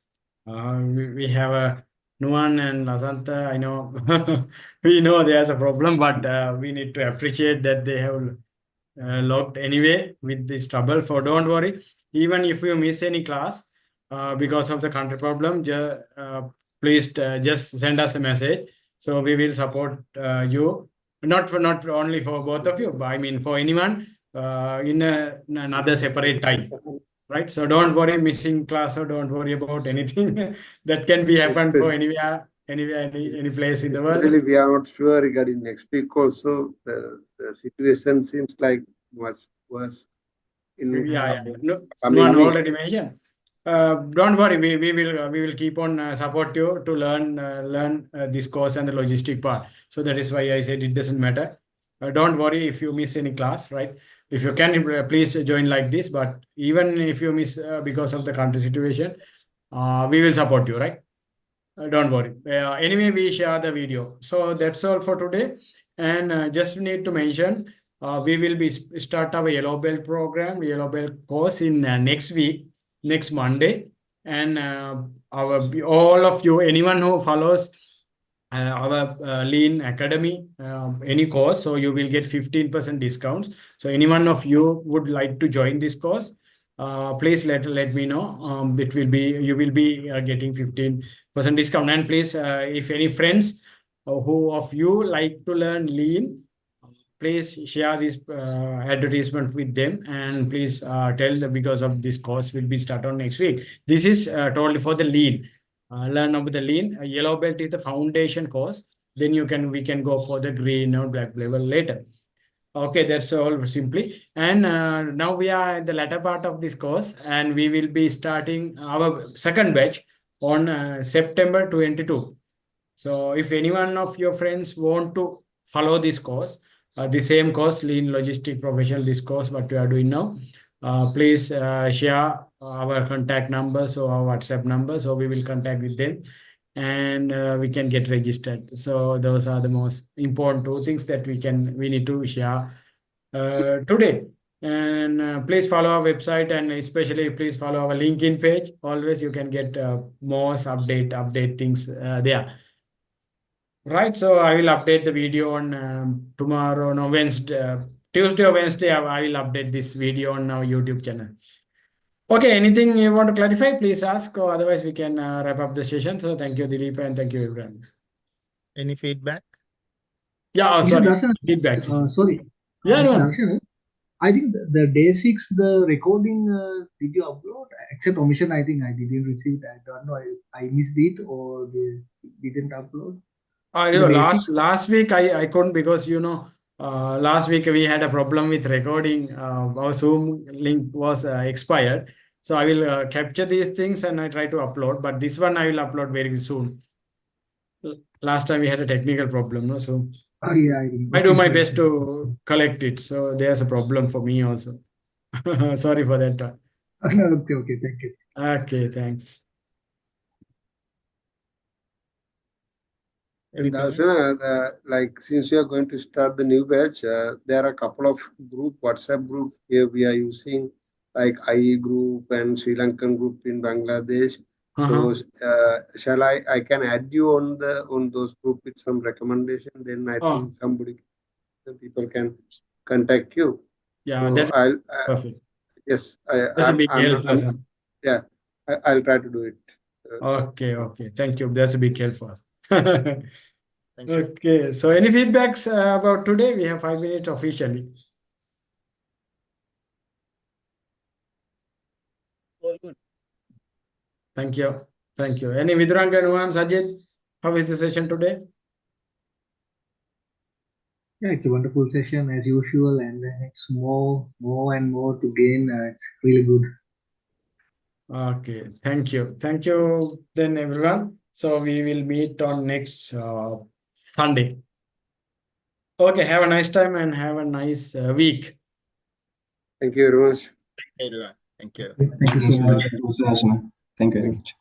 we have Nuan and Lasanta. I know we know there's a problem, but we need to appreciate that they have logged anyway with this trouble. So don't worry. Even if you miss any class because of the country problem, please just send us a message. So we will support you. Not only for both of you, but I mean for anyone in another separate time. Right, so don't worry missing class or don't worry about anything that can be happen for anywhere, any place in the world. Especially we are not sure regarding next week also. The situation seems like much worse. In No one already mentioned. Don't worry, we will keep on support you to learn this course and the logistic part. So that is why I said it doesn't matter. Don't worry if you miss any class, right? If you can, please join like this. But even if you miss because of the country situation, we will support you, right? Don't worry. Anyway, we share the video. So that's all for today. And just need to mention, we will be start our Yellow Belt program, Yellow Belt course in next week, next Monday. And all of you, anyone who follows our Lean Academy, any course, so you will get 15% discounts. So anyone of you would like to join this course, please let me know. It will be, you will be getting 15% discount. And please, if any friends who of you like to learn Lean, please share this advertisement with them and please tell them because of this course will be start on next week. This is totally for the Lean. Learn about the Lean. Yellow Belt is the foundation course. Then we can go for the green or black level later. Okay, that's all simply. And now we are at the latter part of this course and we will be starting our second batch on September 22. So if anyone of your friends want to follow this course, the same course, Lean Logistic Professional, this course, what we are doing now, please share our contact numbers or our WhatsApp numbers, so we will contact with them and we can get registered. So those are the most important two things that we need to share today. And please follow our website and especially please follow our LinkedIn page. Always you can get most update things there. Right, so I will update the video on tomorrow, no, Wednesday, Tuesday or Wednesday, I will update this video on our YouTube channel. Okay, anything you want to clarify, please ask, or otherwise we can wrap up the session. So thank you, Dilip, and thank you, everyone. Any feedback? Yeah, Mr. sorry, Darshan, feedback. sorry. Yeah, Mr. no. Darshan, I think the day 6, the recording, did you upload? Except omission, I think I didn't receive that. I don't know, I missed it or they didn't upload. Last week I couldn't because last week we had a problem with recording. Our Zoom link was expired. So I will capture these things and I try to upload. But this one I will upload very soon. Last time we had a technical problem, no? So Yeah, I do my best to collect it. So there's a problem for me also. Sorry for that. Okay, thank you. Okay, thanks. Any comment? Darshana, like since you are going to start the new batch, there are a couple of WhatsApp group here we are using, like IE group and Sri Lankan group in Bangladesh. So shall I can add you on those group with some recommendation, then I think the people can contact you. Yeah, so that's I'll perfect. yes, That's a big help. yeah, I'll try to do it. Okay. Thank you. That's a big help for us. Thank you. Okay. So any feedbacks about today? We have 5 minutes officially. All good. Thank you. Any Viduranga, Nuan, Sajid? How is the session today? Yeah, it's a wonderful session as usual, and it's more and more to gain. It's really good. Okay, thank you then everyone. So we will meet on next Sunday. Okay, have a nice time and have a nice week. Thank you very much. Thank you, everyone. Thank you. Thank you so much. Thank you very much.